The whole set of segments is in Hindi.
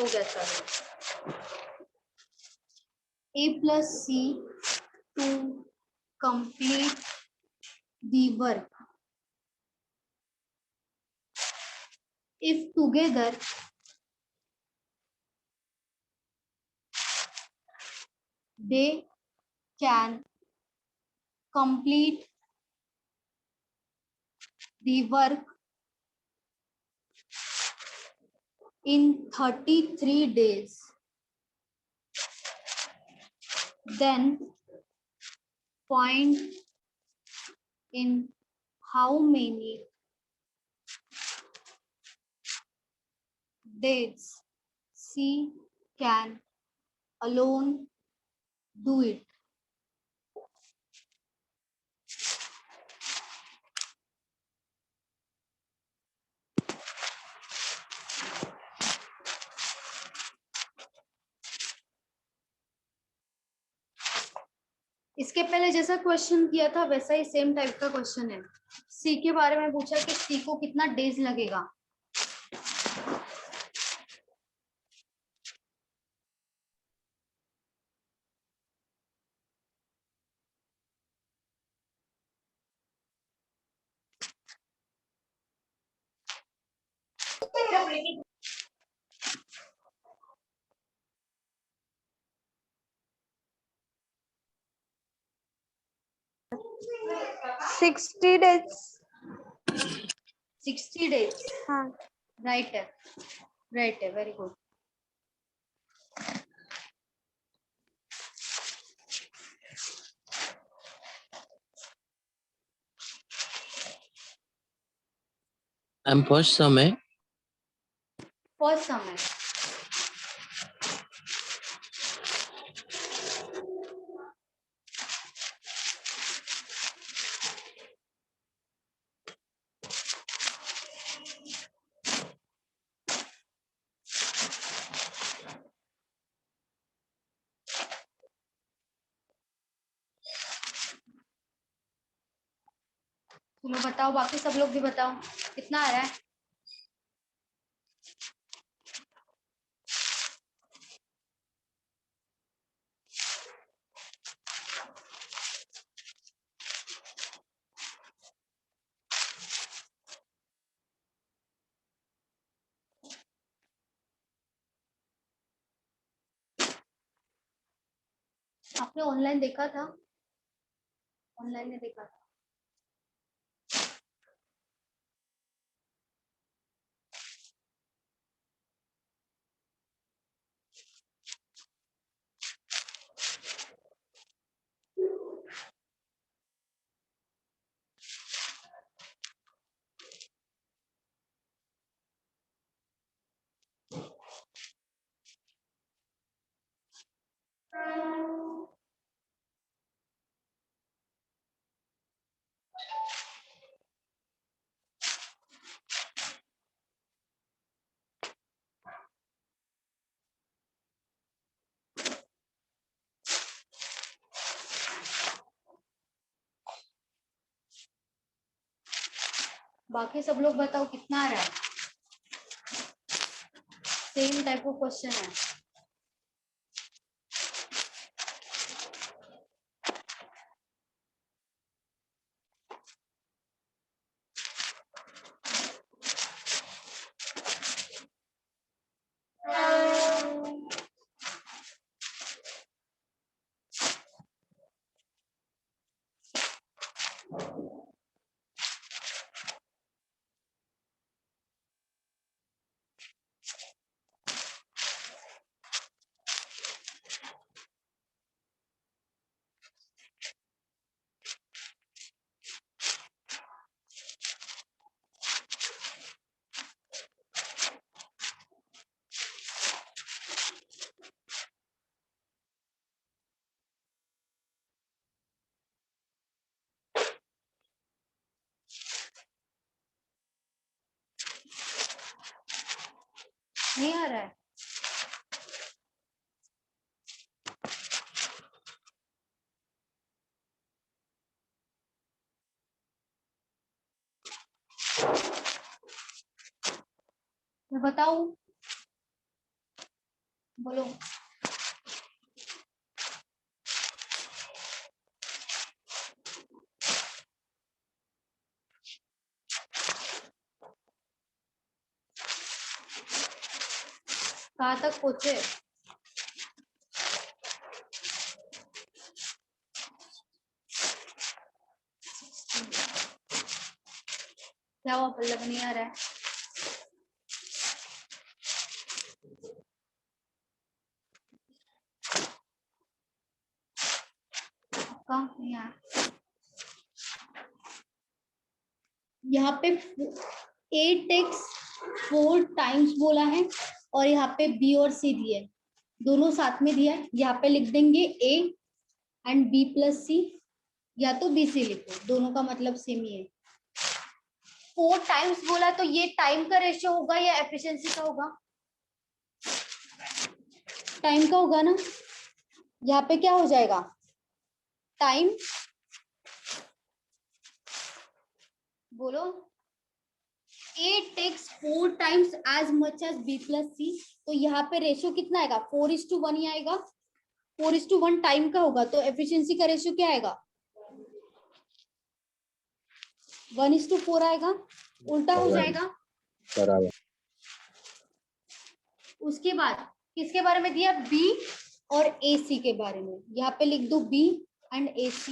हो गया sir. A plus C to complete the work. If together they can complete the work in 33 days, then point in how many days C can alone do it. इसके पहले जैसा क्वेश्चन किया था वैसा ही सेम टाइप का क्वेश्चन है। सी के बारे में पूछा कि सी को कितना डेज लगेगा। Sixty days 60 days. हाँ राइट है वेरी गुड। फर्स्ट समय फर्स्ट समय चलो बताओ, बाकी सब लोग भी बताओ कितना आ रहा है। आपने ऑनलाइन देखा था? ऑनलाइन ने देखा था। बाकी सब लोग बताओ कितना आ रहा है। सेम टाइप ऑफ क्वेश्चन है। नहीं आ रहा है। मैं बताऊं? बोलो। कहाँ तक पहुंचे? क्या हुआ पल्लव, नहीं आ रहा है? कहाँ नहीं आ रहा? यहाँ पे 8x 4 टाइम्स बोला है और यहाँ पे b और c दिया है, दोनों साथ में दिया है। यहाँ पे लिख देंगे a and b plus c, या तो b c लिखो, दोनों का मतलब सेम ही है। 4 टाइम्स बोला तो ये टाइम का रेशियो होगा या एफिशिएंसी का होगा? टाइम का होगा ना। यहाँ पे क्या हो जाएगा? टाइम, बोलो। A takes 4 times as much as B plus C, तो यहाँ पे रेशियो कितना आएगा? 4:1 ही आएगा। 4:1 टाइम का होगा तो एफिशिएंसी का रेशियो क्या आएगा? 1:4 आएगा, उल्टा हो जाएगा। बराबर। उसके बाद किसके बारे में दिया? B और AC के बारे में। यहाँ पे लिख दो B and AC।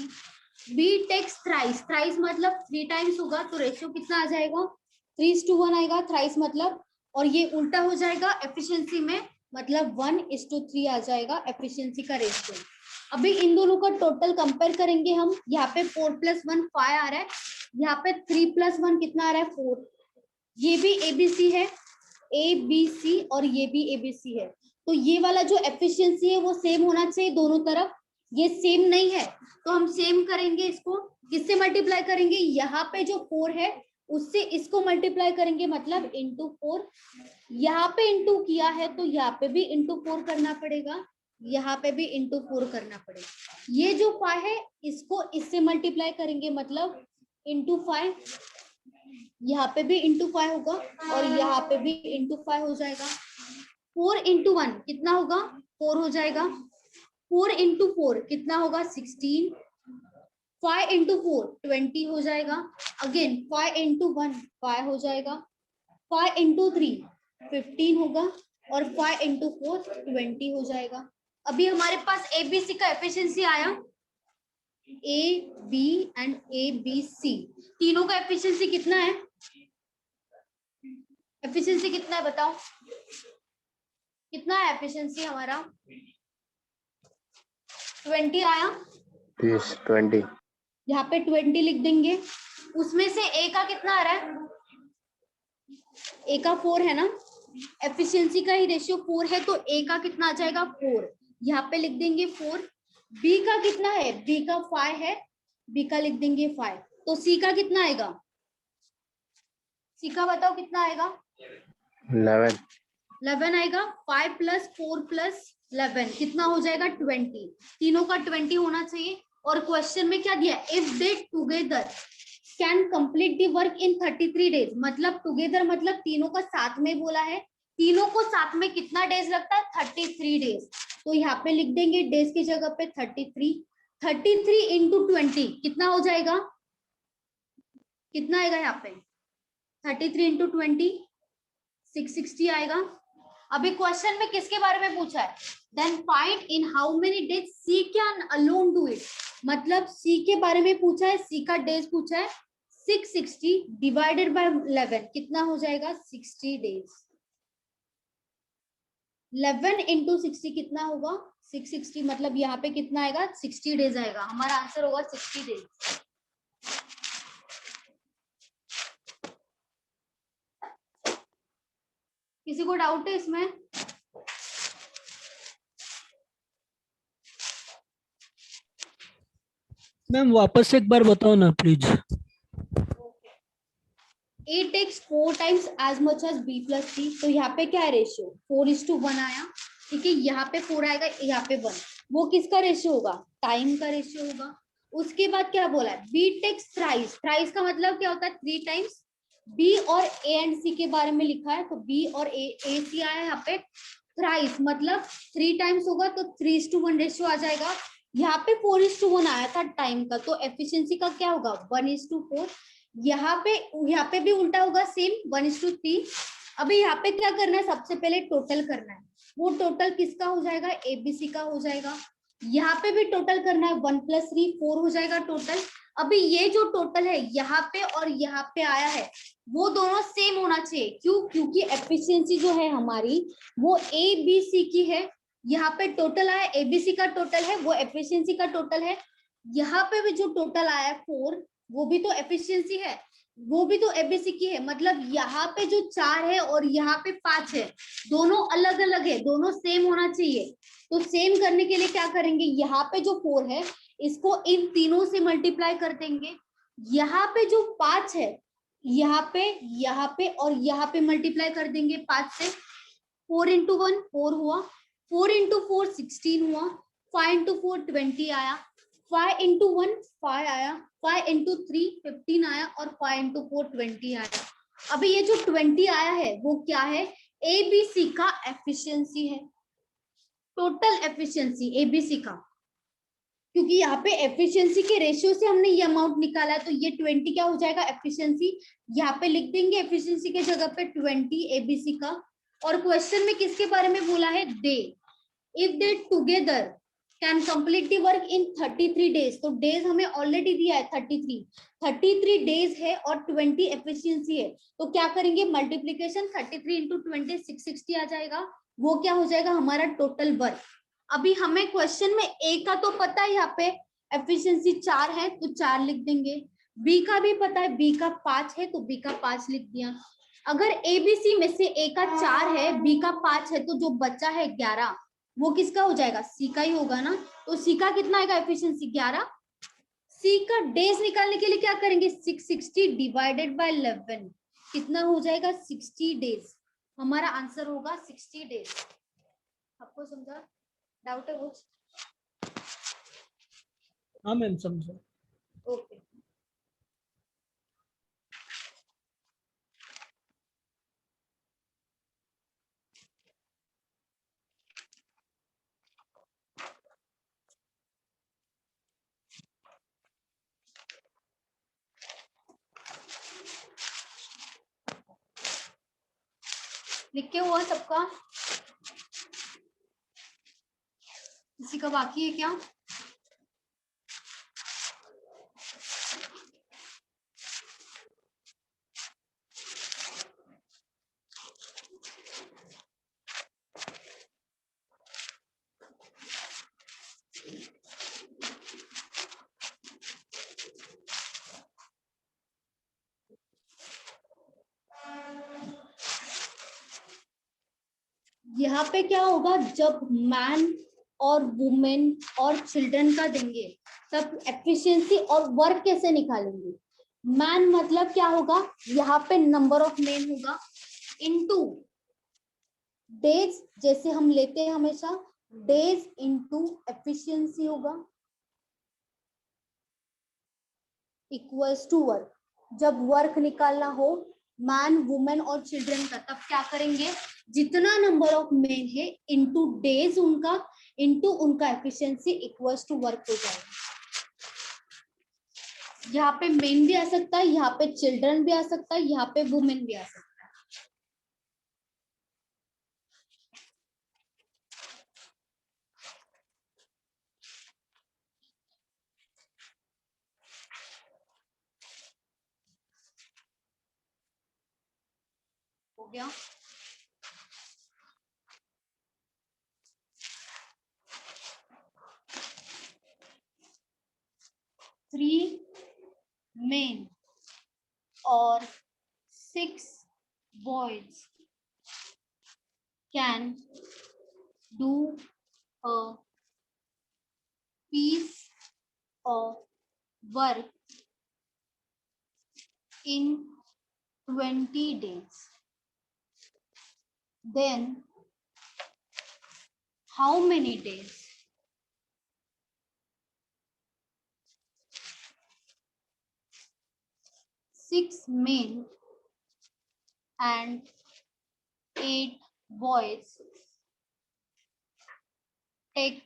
B takes thrice, thrice मतलब 3 टाइम्स होगा तो रेशियो कितना आ जाएगा? 3:1 आएगा, थ्राइस मतलब, और ये उल्टा हो जाएगा एफिशिएंसी में, मतलब 1:3 आ जाएगा एफिशिएंसी का रेशियो। अभी इन दोनों का टोटल कंपेयर करेंगे हम। यहाँ पे 4 + 1 5 आ रहा है, यहाँ पे 3 + 1 कितना आ रहा है? 4। ये भी ABC है, ABC, और ये भी ABC है, तो ये वाला जो एफिशिएंसी है वो सेम होना चाहिए दोनों तरफ। ये सेम नहीं है तो हम सेम करेंगे, इसको किससे मल्टीप्लाई करेंगे? यहाँ पे जो 4 है उससे इसको मल्टीप्लाई करेंगे, मतलब इंटू 4। यहाँ पे इंटू किया है तो यहाँ पे भी इंटू 4 करना पड़ेगा, यहाँ पे भी इंटू 4 करना पड़ेगा। ये जो 5 है इसको इससे मल्टीप्लाई करेंगे, मतलब इंटू 5। यहाँ पे भी इंटू 5 होगा और यहाँ पे भी इंटू 5 हो जाएगा। 4 × 1 कितना होगा? 4 हो जाएगा। 4 × 4 कितना होगा? 16। 5 × 4 20 हो जाएगा। अगेन 5 × 1 5 हो जाएगा। 5 × 3 15 होगा और 5 × 4 20 हो जाएगा। अभी हमारे पास ABC का एफिशिएंसी आया, A B एंड ABC, तीनों का एफिशिएंसी कितना है? एफिशिएंसी कितना है बताओ? कितना है एफिशिएंसी हमारा? 20 आया। 20 यहाँ पे 20 लिख देंगे। उसमें से A का कितना आ रहा है? A का 4 है ना, एफिशिएंसी का ही रेशियो 4 है तो A का कितना आ जाएगा? 4। यहाँ पे लिख देंगे 4। B का कितना है? B का 5 है, B का लिख देंगे 5। तो C का कितना आएगा? C का बताओ कितना आएगा? 11 आएगा। 5 + 4 + 11 कितना हो जाएगा? 20। तीनों का 20 होना चाहिए। और क्वेश्चन में क्या दिया? If they together can complete the work in 33 days, मतलब टुगेदर मतलब तीनों का साथ में बोला है। तीनों को साथ में कितना डेज लगता है? 33 डेज। तो यहाँ पे लिख देंगे डेज की जगह पे 33। 33 × 20 कितना हो जाएगा? कितना आएगा यहाँ पे? 33 × 20 660 आएगा। अभी क्वेश्चन में किसके बारे में पूछा है? Then find in how many days C can alone do it, मतलब सी के बारे में पूछा है, सी का डेज पूछा है। 660 डिवाइडेड बाय 11 कितना हो जाएगा? 60 डेज। 11 × 60 कितना होगा? 660, मतलब यहाँ पे कितना आएगा? 60 डेज आएगा। हमारा आंसर होगा 60 डेज। किसी को डाउट है इसमें? मैम वापस एक बार बताओ ना please. A takes 4 times as much as B plus C, तो यहाँ पे क्या है रेशियो? 4:1 आया, ठीक है। यहाँ पे 4 आएगा, यहाँ पे 1, वो किसका रेशियो होगा? टाइम का रेशियो होगा। उसके बाद क्या बोला है? B takes thrice, thrice का मतलब क्या होता है? 3 टाइम्स। B और A एंड C के बारे में लिखा है तो B और A C आया यहाँ पे। थ्राइस मतलब 3 टाइम्स होगा तो 3:1 रेशियो आ जाएगा। यहाँ पे 4:1 आया था टाइम का, तो एफिशिएंसी का क्या होगा 1:4। यहाँ पे भी उल्टा होगा सेम 1:3। अभी यहाँ पे क्या करना है, सबसे पहले टोटल करना है। वो टोटल किसका हो जाएगा, एबीसी का हो जाएगा। यहाँ पे भी टोटल करना है, 1 + 3 4 हो जाएगा टोटल। अभी ये जो टोटल है यहाँ पे और यहाँ पे आया है वो दोनों सेम होना चाहिए। क्यों, क्योंकि एफिशिएंसी जो है हमारी वो ए बी सी की है। यहाँ पे टोटल आया एबीसी का टोटल है, वो एफिशिएंसी का टोटल है। यहाँ पे भी जो टोटल आया 4 वो भी तो एफिशिएंसी है, वो भी तो एबीसी की है। मतलब यहाँ पे जो 4 है और यहाँ पे 5 है, दोनों अलग अलग है, दोनों सेम होना चाहिए। तो सेम करने के लिए क्या करेंगे, यहाँ पे जो 4 है इसको इन तीनों से मल्टीप्लाई कर देंगे। यहाँ पे जो 5 है यहाँ पे और यहाँ पे मल्टीप्लाई कर देंगे 5 से। 4 × 1 4 हुआ, 4 × 4 16 हुआ, 5 × 4 20 आया, 5 × 1 5 आया, 5 × 3 15 आया और 5 × 4 20 आया। अभी ये जो 20 आया है वो क्या है, एबीसी का एफिशिएंसी है, टोटल एफिशिएंसी एबीसी का। क्योंकि यहाँ पे एफिशिएंसी के रेशियो से हमने ये अमाउंट निकाला है, तो ये 20 क्या हो जाएगा एफिशिएंसी। यहाँ पे लिख देंगे एफिशिएंसी के जगह पे 20 एबीसी का। और क्वेश्चन में किसके बारे में बोला है, they, if they together can complete the work in 33 days. तो डेज हमें ऑलरेडी दिया है 33 डेज है और 20 एफिशिएंसी है। तो क्या करेंगे, मल्टीप्लीकेशन 33 × 20 660 आ जाएगा। वो क्या हो जाएगा हमारा टोटल वर्क। अभी हमें क्वेश्चन में ए का तो पता है, यहाँ पे एफिशिएंसी 4 है तो 4 लिख देंगे। बी का भी पता है, बी का 5 है तो बी का 5 लिख दिया। अगर एबीसी में से ए का 4 है बी का 5 है तो जो बचा है 11 वो किसका हो जाएगा, सी का ही होगा ना। तो सी का कितना आएगा एफिशिएंसी 11। सी का डेज निकालने के लिए क्या करेंगे, 660 डिवाइडेड बाय 11 कितना हो जाएगा 60 डेज। हमारा आंसर होगा 60 डेज। आपको समझा, डाउट है कुछ? हाँ मैम समझा। ओके, लिख के हुआ सबका, किसी का बाकी है क्या? यहाँ पे क्या होगा, जब मैन और वुमेन और चिल्ड्रन का देंगे तब एफिशिएंसी और वर्क कैसे निकालेंगे। मैन मतलब क्या होगा, यहाँ पे नंबर ऑफ मेन होगा इनटू डेज, जैसे हम लेते हैं हमेशा डेज इनटू एफिशिएंसी होगा इक्वल्स टू वर्क। जब वर्क निकालना हो मैन वुमेन और चिल्ड्रन का तब क्या करेंगे, जितना नंबर ऑफ मेन है इनटू डेज उनका इनटू उनका एफिशिएंसी इक्वल्स टू वर्क हो जाएगा। यहाँ पे मेन भी आ सकता है, यहाँ पे चिल्ड्रन भी आ सकता है, यहाँ पे वुमेन भी आ सकता है। हो गया, थ्री मेन और 6 boys can do a piece of work in 20 days. Then how many days? Six men and 8 boys take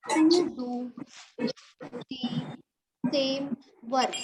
to do the same work.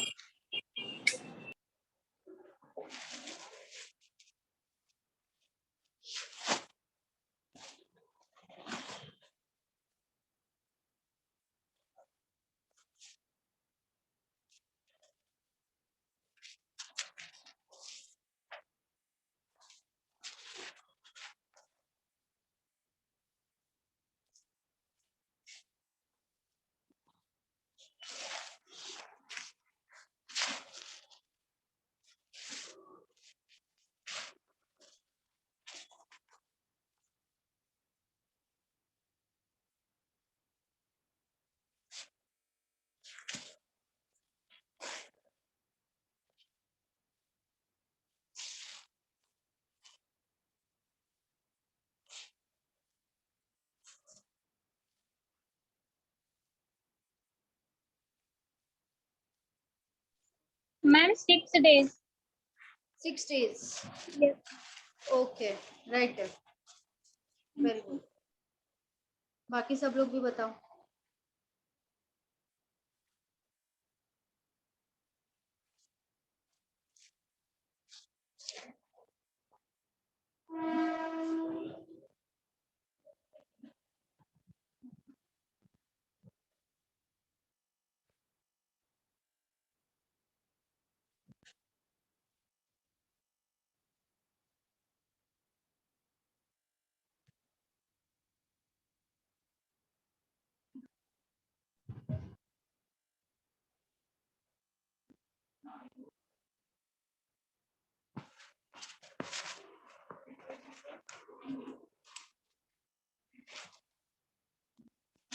Ma'am, 6 days. 6 days. Yes. Okay, right. Very good. बाकी सब लोग भी बताओ.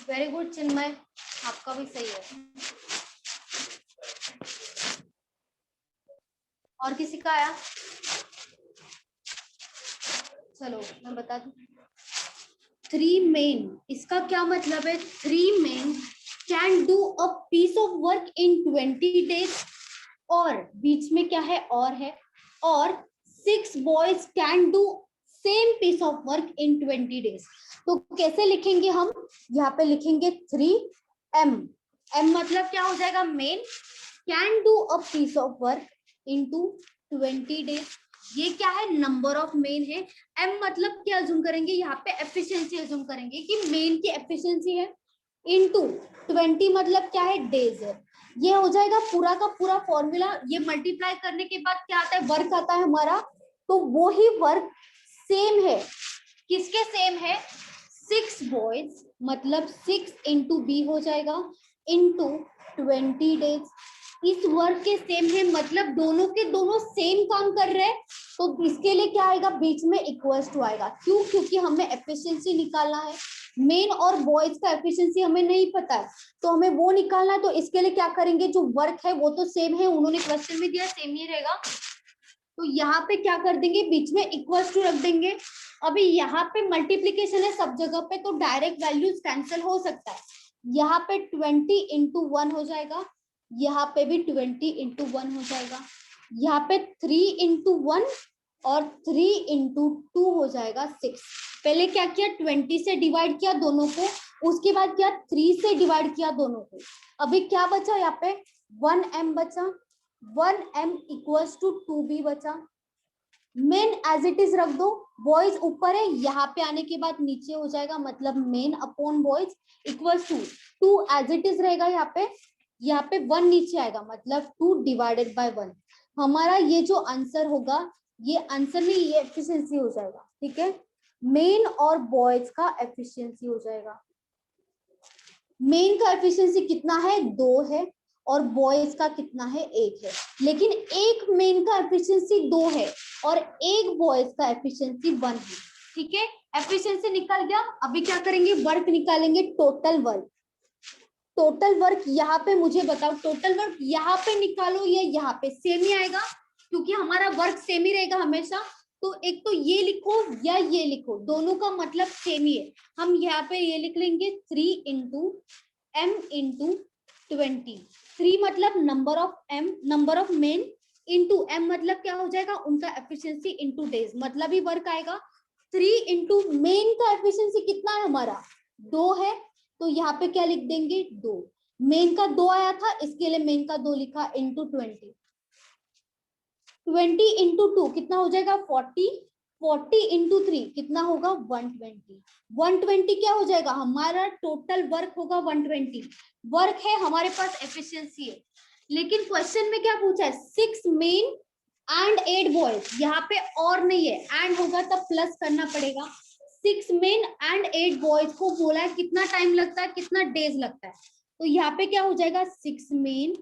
वेरी गुड चिन्मय, आपका भी सही है. और किसी का आया? चलो मैं बता दूं. 3 मेन, इसका क्या मतलब है? 3 men can do a piece of work in 20 days. और बीच में क्या है? और है. और 6 boys can do same piece of work in 20 days. तो कैसे लिखेंगे हम? यहाँ पे लिखेंगे 3M. M मतलब क्या हो जाएगा? Men can do a piece of work into 20 days. ये क्या है? नंबर ऑफ मेन है. M मतलब क्या अज्यूम करेंगे? यहाँ पे एफिशिएंसी अज्यूम करेंगे कि मेन की एफिशिएंसी है. इनटू 20 मतलब क्या है? डेज है. ये हो जाएगा पूरा का पूरा फॉर्मूला. ये मल्टीप्लाई करने के बाद क्या आता है? वर्क आता है हमारा. तो वो ही वर्क सेम है. किसके सेम है? 6 बॉयज मतलब 6 इंटू बी हो जाएगा इंटू 20 days. इस वर्क के सेम है मतलब दोनों के दोनों सेम काम कर रहे हैं. तो इसके लिए क्या आएगा? बीच में इक्वल्स टू आएगा. क्यों? क्योंकि हमें एफिशिएंसी निकालना है. मेन और बॉयज का एफिशिएंसी हमें नहीं पता है, तो हमें वो निकालना है. तो इसके लिए क्या करेंगे? जो वर्क है वो तो सेम है, उन्होंने क्वेश्चन में दिया सेम ही रहेगा. तो यहाँ पे क्या कर देंगे? बीच में इक्वल्स टू रख देंगे. अभी यहाँ पे मल्टीप्लीकेशन है सब जगह पे, तो डायरेक्ट वैल्यूज कैंसिल हो सकता है. यहाँ पे 20 इंटू 1 हो जाएगा. यहाँ पे भी 20 इंटू 1 हो जाएगा. यहाँ पे 3 इंटू 1 और 3 इंटू 2 हो जाएगा 6. पहले क्या किया? 20 से डिवाइड किया दोनों को, उसके बाद क्या? 3 से डिवाइड किया दोनों को. अभी क्या बचा? यहाँ पे 1m बचा. 1m इक्वल्स टू 2b बचा. मेन एज इट इज रख दो. बॉयज ऊपर है, यहाँ पे आने के बाद नीचे हो जाएगा, मतलब men upon boys equals to 2 as it is रहेगा. यहाँ पे 1 नीचे आएगा, मतलब 2 डिवाइडेड बाय 1. हमारा ये जो आंसर होगा, ये आंसर में ये एफिशिएंसी हो जाएगा. ठीक है, मेन और बॉयज का एफिशिएंसी हो जाएगा. मेन का एफिशिएंसी कितना है? 2 है. और बॉयज का कितना है? 1 है. लेकिन एक मेन का एफिशिएंसी 2 है और एक बॉयज का एफिशिएंसी 1 है. ठीक है, एफिशिएंसी निकल गया. अभी क्या करेंगे? वर्क निकालेंगे. Total work. टोटल वर्क यहाँ पे मुझे बताओ. टोटल वर्क यहाँ पे निकालो या यहाँ पे? सेम ही आएगा क्योंकि हमारा वर्क सेम ही रहेगा हमेशा. तो एक तो ये लिखो या ये लिखो, दोनों का मतलब सेम ही है. हम यहाँ पे ये लिख लेंगे 3 इंटू m इंटू 20. 3 मतलब number of m, number of main, into m मतलब क्या हो जाएगा? उनका एफिशिएंसी इंटू डेज, मतलब ही वर्क आएगा. 3 इंटू मेन का एफिशिएंसी कितना है हमारा? 2 है तो यहाँ पे क्या लिख देंगे 2। मेन का 2 आया था इसके लिए मेन का 2 लिखा इंटू 20। 20 इंटू 2 कितना हो जाएगा 40। 40 इंटू 3 कितना होगा 120। 120 क्या हो जाएगा हमारा टोटल वर्क होगा 120। वर्क है हमारे पास एफिशिएंसी है। लेकिन क्वेश्चन में क्या पूछा है 6 मेन एंड 8 बॉयज। यहाँ पे और नहीं है एंड होगा तब प्लस करना पड़ेगा। 6 मेन एंड 8 बॉयज को बोला है कितना टाइम लगता है कितना डेज लगता है। तो यहाँ पे क्या हो जाएगा 6 मेन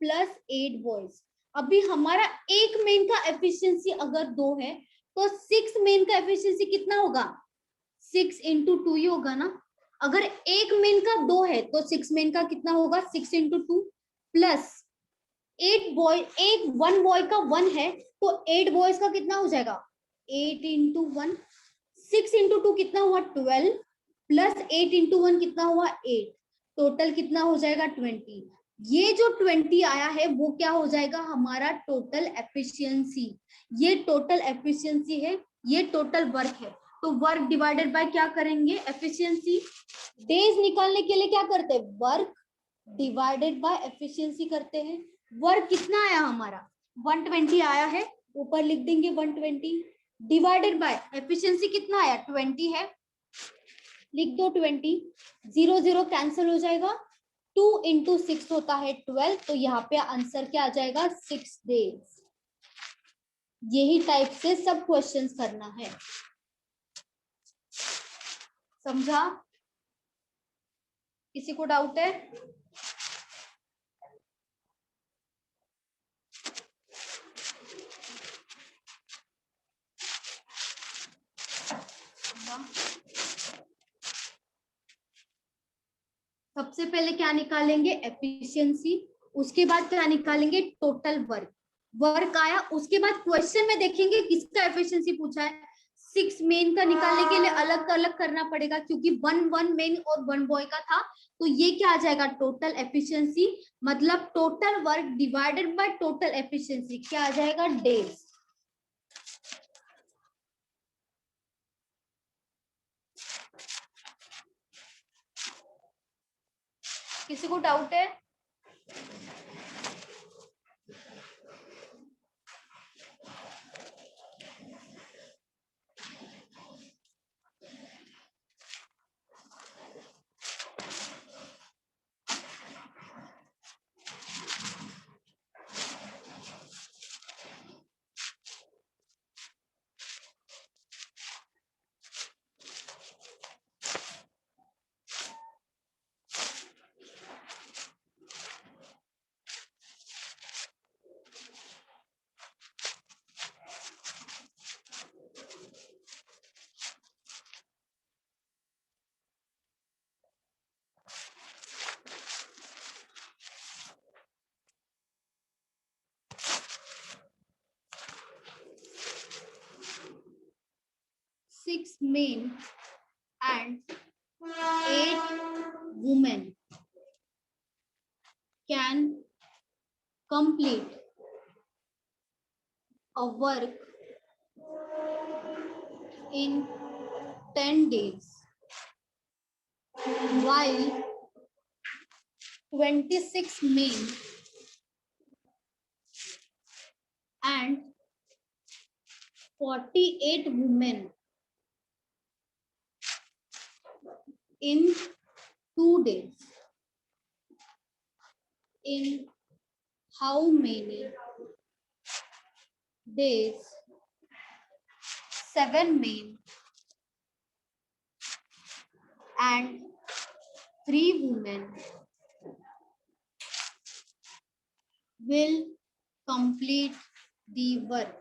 प्लस 8 बॉयज। अभी हमारा एक मेन का एफिशिएंसी अगर 2 है तो 6 मेन का एफिशिएंसी कितना होगा 6 इंटू 2 ही होगा ना। अगर एक मेन का 2 है तो 6 मेन का कितना होगा 6 इंटू 2 प्लस 8 बॉय एक 1 बॉय का 1 है तो 8 बॉयज का कितना हो जाएगा 8 इंटू 1। 6 इंटू 2 कितना हुआ 12 प्लस 8 इंटू 1 कितना हुआ 8। टोटल कितना हो जाएगा 20। ये जो 20 आया है वो क्या हो जाएगा हमारा टोटल एफिशिएंसी। ये टोटल एफिशिएंसी है ये टोटल वर्क है। तो वर्क डिवाइडेड बाय क्या करेंगे एफिशिएंसी। डेज निकालने के लिए क्या करते हैं वर्क डिवाइडेड बाय एफिशिएंसी करते हैं। वर्क कितना आया हमारा 120 आया है ऊपर लिख देंगे 120 डिवाइडेड बाय एफिशिएंसी कितना आया 20 है लिख दो 20। 0 0 कैंसिल हो जाएगा 2 इंटू 6 होता है 12। तो यहाँ पे आंसर क्या आ जाएगा 6 डेज। यही टाइप से सब क्वेश्चंस करना है। समझा किसी को डाउट है। सबसे पहले क्या निकालेंगे एफिशिएंसी। उसके बाद क्या निकालेंगे टोटल वर्क। वर्क आया उसके बाद क्वेश्चन में देखेंगे किसका एफिशिएंसी पूछा है। 6 मेन का निकालने के लिए अलग करना पड़ेगा क्योंकि 1 मेन और 1 बॉय का था। तो ये क्या आ जाएगा टोटल एफिशिएंसी मतलब total work divided by total efficiency क्या आ जाएगा डेज। किसी को डाउट है। Six men and 8 women can complete a work in 10 days while 26 men and 48 women in 2 days. In how many days 7 men and 3 women will complete the work?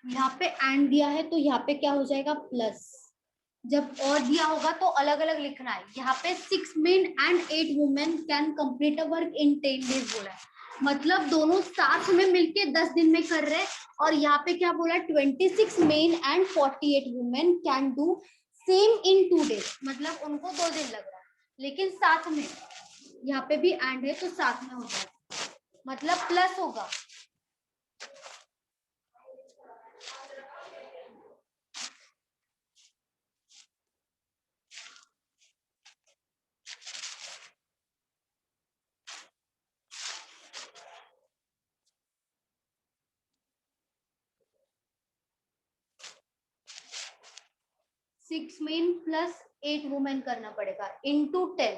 यहाँ पे एंड दिया है तो यहाँ पे क्या हो जाएगा प्लस जब और दिया होगा तो अलग अलग लिखना है। यहाँ पे 6 men and 8 women can complete a work in 10 days बोला है, मतलब दोनों साथ में मिलके 10 दिन में कर रहे हैं। और यहाँ पे क्या बोला, 26 men and 48 women can do same in 2 days, मतलब उनको 2 दिन लग रहा है, लेकिन साथ में। यहाँ पे भी एंड है तो साथ में हो जाएगा, मतलब प्लस होगा। सिक्स मेन प्लस 8 वुमेन करना पड़ेगा into 10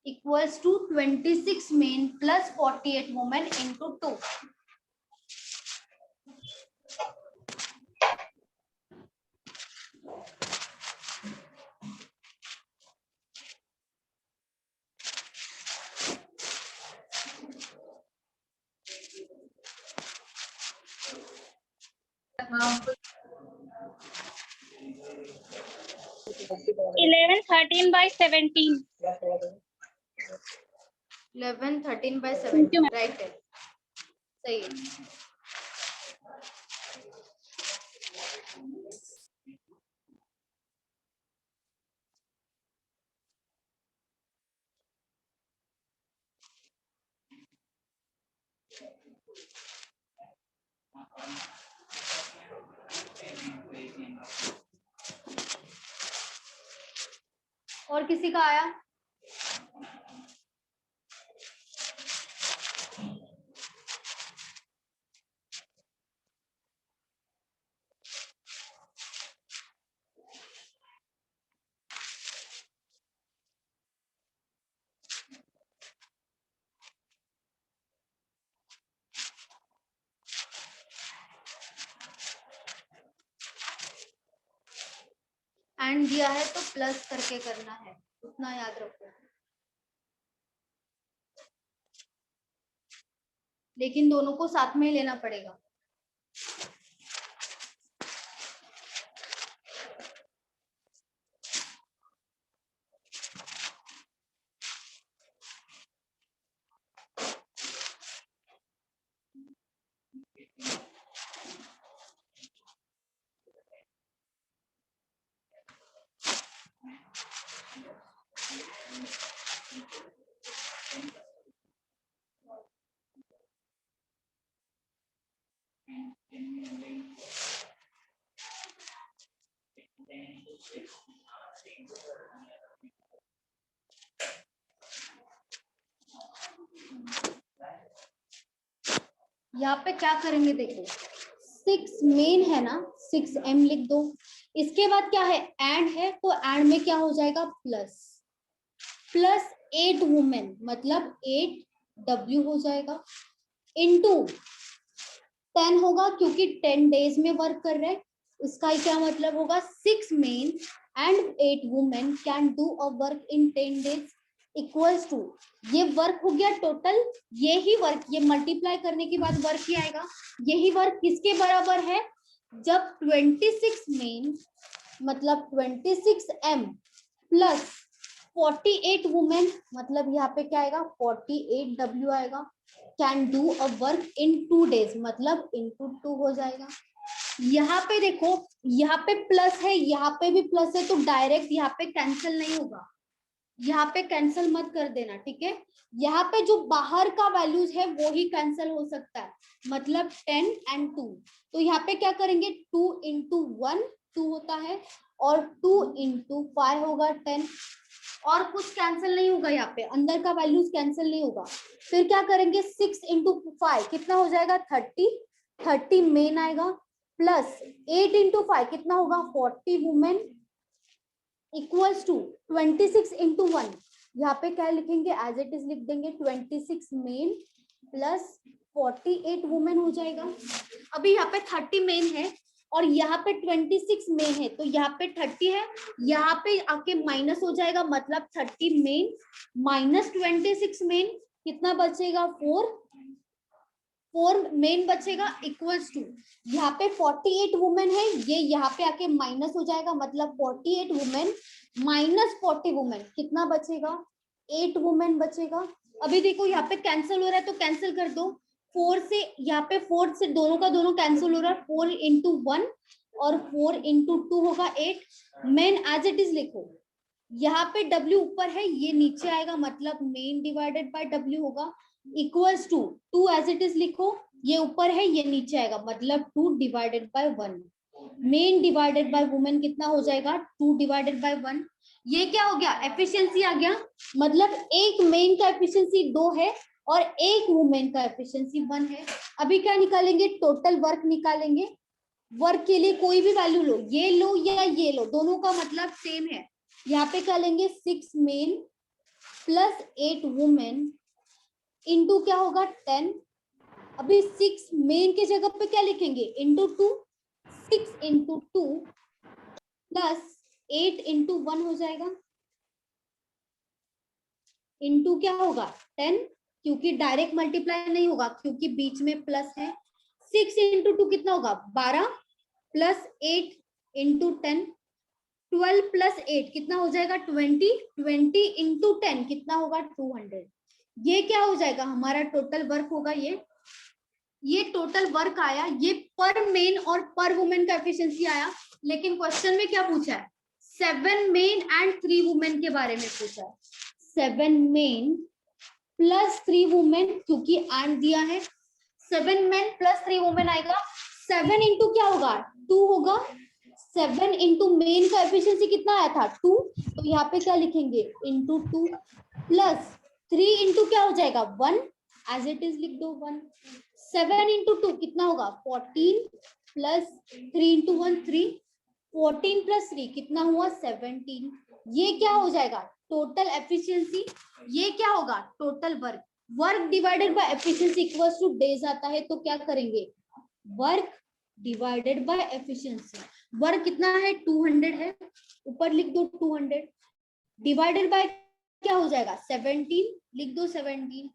equals to 26 men plus 48 women into 2। हाँ 11, 13 by 17. 11 13 by 17 राइट है, सही है। और किसी का आया? एंड दिया है तो प्लस करके करना है, उतना याद रखो। लेकिन दोनों को साथ में ही लेना पड़ेगा। यहाँ पे क्या करेंगे देखो, 6 मेन है ना, 6m लिख दो। इसके बाद क्या है, एंड है तो एंड में क्या हो जाएगा, प्लस 8 वुमेन मतलब 8w हो जाएगा, इनटू 10 होगा क्योंकि 10 डेज में वर्क कर रहे हैं। इसका ही क्या मतलब होगा, 6 men and 8 women can do a work in 10 days equals to, ये वर्क हो गया टोटल, ये ही वर्क, ये मल्टीप्लाई करने के बाद वर्क ही आएगा। यही वर्क किसके बराबर है, जब 26 मेन मतलब 26m प्लस 48 वुमेन मतलब यहाँ पे क्या आएगा, 48w आएगा, can do a work in 2 days मतलब इंटू 2 हो जाएगा। यहाँ पे देखो, यहाँ पे प्लस है, यहाँ पे भी प्लस है, तो डायरेक्ट यहाँ पे कैंसिल नहीं होगा, यहाँ पे कैंसिल मत कर देना, ठीक है। यहाँ पे जो बाहर का वैल्यूज है वो ही कैंसिल हो सकता है, मतलब 10 and 2। तो यहाँ पे क्या करेंगे, 2 into 1 2 होता है, और 2 into 5 होगा 10, और कुछ कैंसिल नहीं होगा, यहाँ पे अंदर का वैल्यूज कैंसिल नहीं होगा। फिर क्या करेंगे, 6 into 5 कितना हो जाएगा, 30 मेन आएगा, प्लस 8 into 5 कितना होगा, 40 वुमेन इक्वल्स टू 26 into 1, यहाँ पे क्या लिखेंगे, एज इट इज लिख देंगे, 26 मेन प्लस 48 वुमेन हो जाएगा। अभी यहाँ पे 30 मेन है और यहाँ पे 26 मेन है, तो यहाँ पे 30 है, यहाँ पे आके माइनस हो जाएगा, मतलब 30 मेन माइनस 26 मेन कितना बचेगा, 4 4 मेन बचेगा इक्वल्स टू, यहाँ पे 48 वुमेन है, ये यहाँ पे आके माइनस हो जाएगा, मतलब 48 वुमेन माइनस 40 वुमेन कितना बचेगा, 8 वुमेन बचेगा। अभी देखो यहाँ पे कैंसिल हो रहा है तो कैंसिल कर दो, 4 से यहाँ पे 4 से दोनों का दोनों कैंसिल हो रहा है, 4 इंटू 1 और 4 इंटू 2 होगा 8। मेन एज इट इज लिखो, यहाँ पे W ऊपर है, ये नीचे आएगा, मतलब मेन डिवाइडेड बाय W होगा, equals to 2 as it is लिखो, ये ऊपर है ये नीचे आएगा, मतलब 2 divided by 1। Men divided by women कितना हो जाएगा, 2 डिवाइडेड बाय 1। ये क्या हो गया, एफिशिएंसी आ गया, मतलब एक मेन का एफिशिएंसी 2 है और एक वुमेन का एफिशिएंसी 1 है। अभी क्या निकालेंगे, टोटल वर्क निकालेंगे। वर्क के लिए कोई भी वैल्यू लो, ये लो या ये लो, दोनों का मतलब सेम है। यहाँ पे क्या लेंगे, 6 मेन प्लस 8 वुमेन इंटू क्या होगा 10। अभी 6 मेन के जगह पे क्या लिखेंगे, इंटू 2, 6 इंटू 2 प्लस 8 इंटू 1 हो जाएगा, इंटू क्या होगा 10, क्योंकि डायरेक्ट मल्टीप्लाई नहीं होगा क्योंकि बीच में प्लस है। 6 इंटू 2 कितना होगा 12 प्लस 8 इंटू 10, 12 प्लस 8 कितना हो जाएगा 20, 20 इंटू 10 कितना होगा 200। ये क्या हो जाएगा, हमारा टोटल वर्क होगा, ये टोटल वर्क आया, ये पर मेन और पर वुमेन का एफिशिएंसी आया। लेकिन क्वेश्चन में क्या पूछा है, 7 मेन एंड 3 वुमेन के बारे में पूछा है। 7 मेन प्लस 3 वुमेन, क्योंकि एंड दिया है, 7 मेन प्लस 3 वुमेन आएगा, 7 इंटू क्या होगा 2 होगा, 7 इंटू मेन का एफिशिएंसी कितना आया था 2, तो यहाँ पे क्या लिखेंगे इंटू 2 प्लस 3 इंटू क्या हो जाएगा 1, एज इट इज लिख दो 1। 7 इंटू 2 कितना होगा 14 प्लस 3 इंटू 1 3, 14 प्लस 3 कितना हुआ 17। ये क्या हो जाएगा टोटल एफिशिएंसी, ये क्या होगा total work. Work divided by efficiency equals two days आता है, तो क्या करेंगे, work divided by efficiency. Work कितना है 200 है, ऊपर लिख दो 200, डिवाइडेड बाय क्या हो जाएगा 17, लिख दो 17।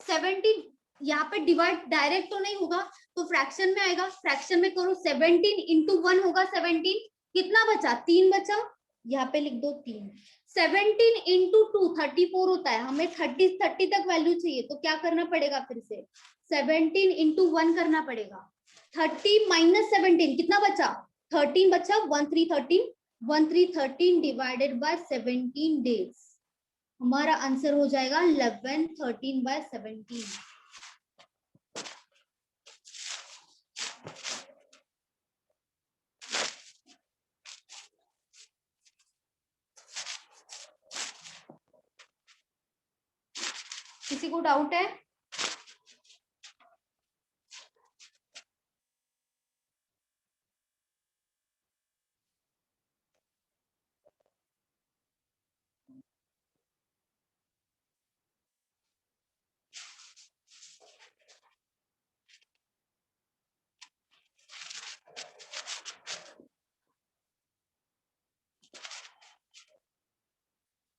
17 यहाँ पे डिवाइड डायरेक्ट तो नहीं होगा तो फ्रैक्शन में आएगा, फ्रैक्शन में करो, 17 इंटू 1 होगा 17, कितना बचा 3 बचा, यहाँ पे लिख दो 3। 17 इंटू 2 34 होता है, हमें 30 तक वैल्यू चाहिए, तो क्या करना पड़ेगा फिर से 17 इंटू 1 करना पड़ेगा, 30 माइनस 17 कितना बचा 13 बचा, 1 3 13, 1 3 13 डिवाइडेड बाय 17 डेज, हमारा आंसर हो जाएगा 11 13 बाय 17। किसी को डाउट है,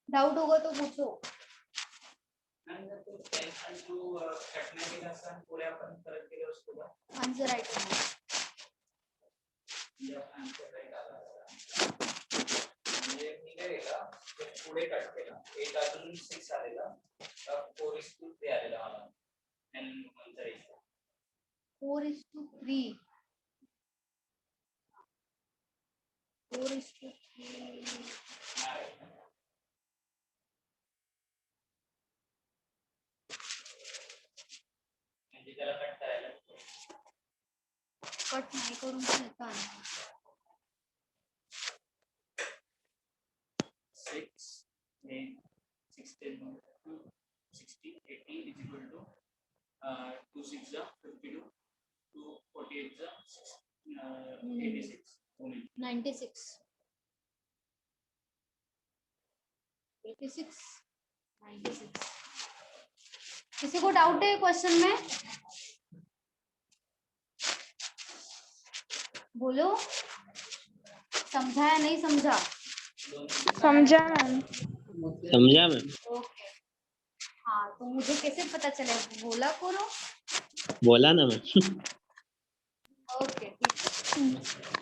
डाउट होगा तो पूछो। आंसर राइट करना, पुढे कट केला 8 अजून 6 आलेला 4:3 आलेला मला आणि नंतर 4:3, 4:3 म्हणजे त्याला कट करायला कट नाही करून पण येतं आन्सर। 6 10 16 60 80 is equal to 2 6 52 2 48 86 96 86 96। किसी को डाउट है क्वेश्चन में, बोलो, समझा या नहीं समझा। समझा मैम। समझा मैम। ओके हाँ। हाँ तो मुझे कैसे पता चले, बोला करो। बोला ना मैं। ओके ठीक है।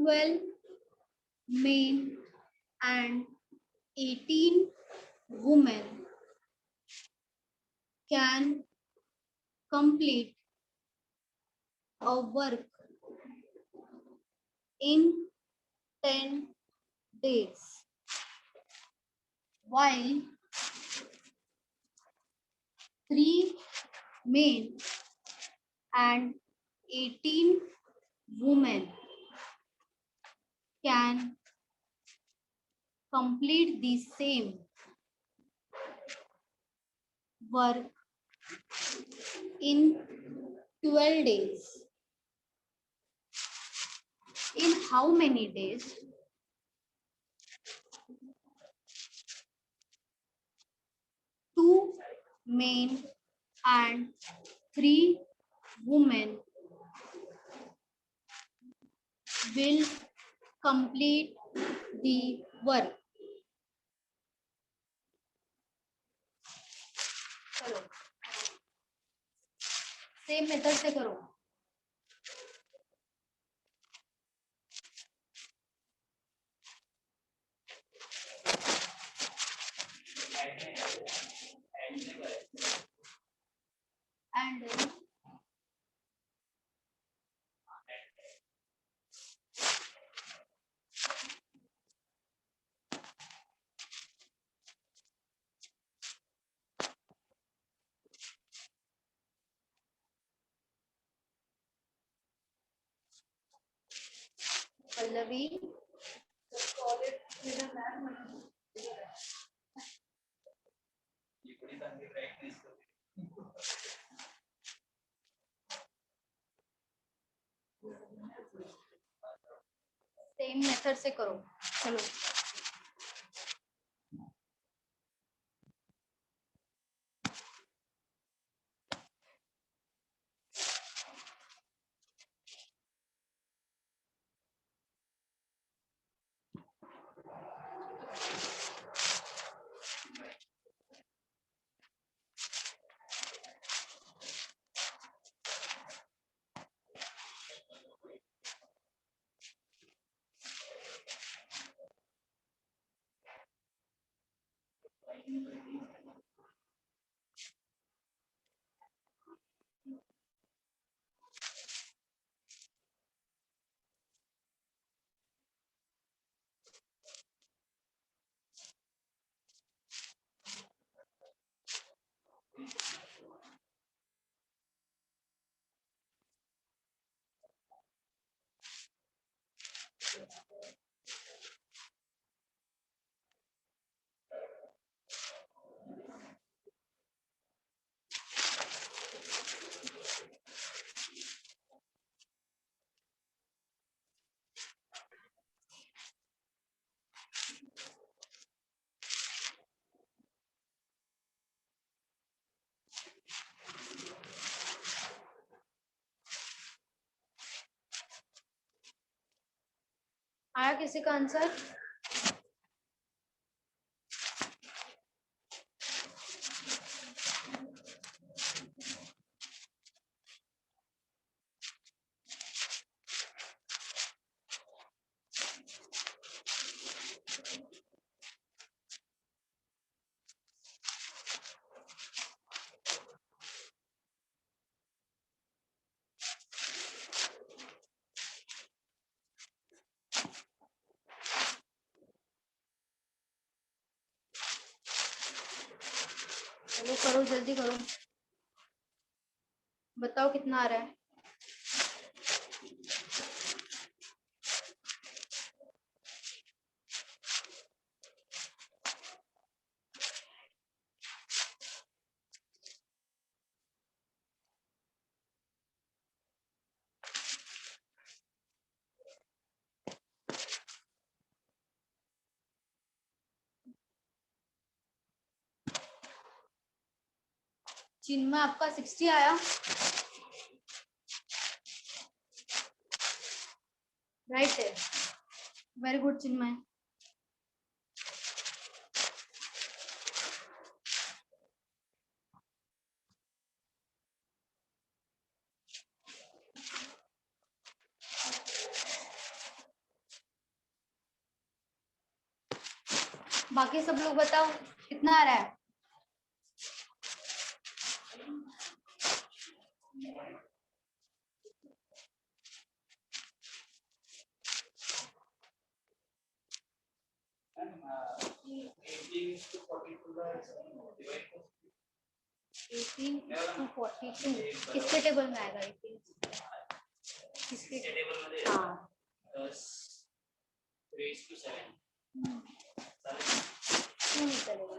Well, men and 18 women can complete a work in 10 days, while 3 men and 18 women can complete the same work in 12 days. In how many days? Two men and 3 women will complete the work. चलो सेम मेथड से करो. And Pallavi, just call it with a man. Same method से करो. चलो आया किसी का आंसर? चलो करो, जल्दी करो, बताओ कितना आ रहा है। चिन्मय आपका 60 आया, राइट है, वेरी गुड चिन्मय। बाकी सब लोग बताओ कितना आ रहा है। And 18 to 42 का divide को 18 to 42 किसके टेबल में आएगा 18? किसके? टेबल मध्ये हाँ 10 raised to 7 क्यों नहीं चलेगा?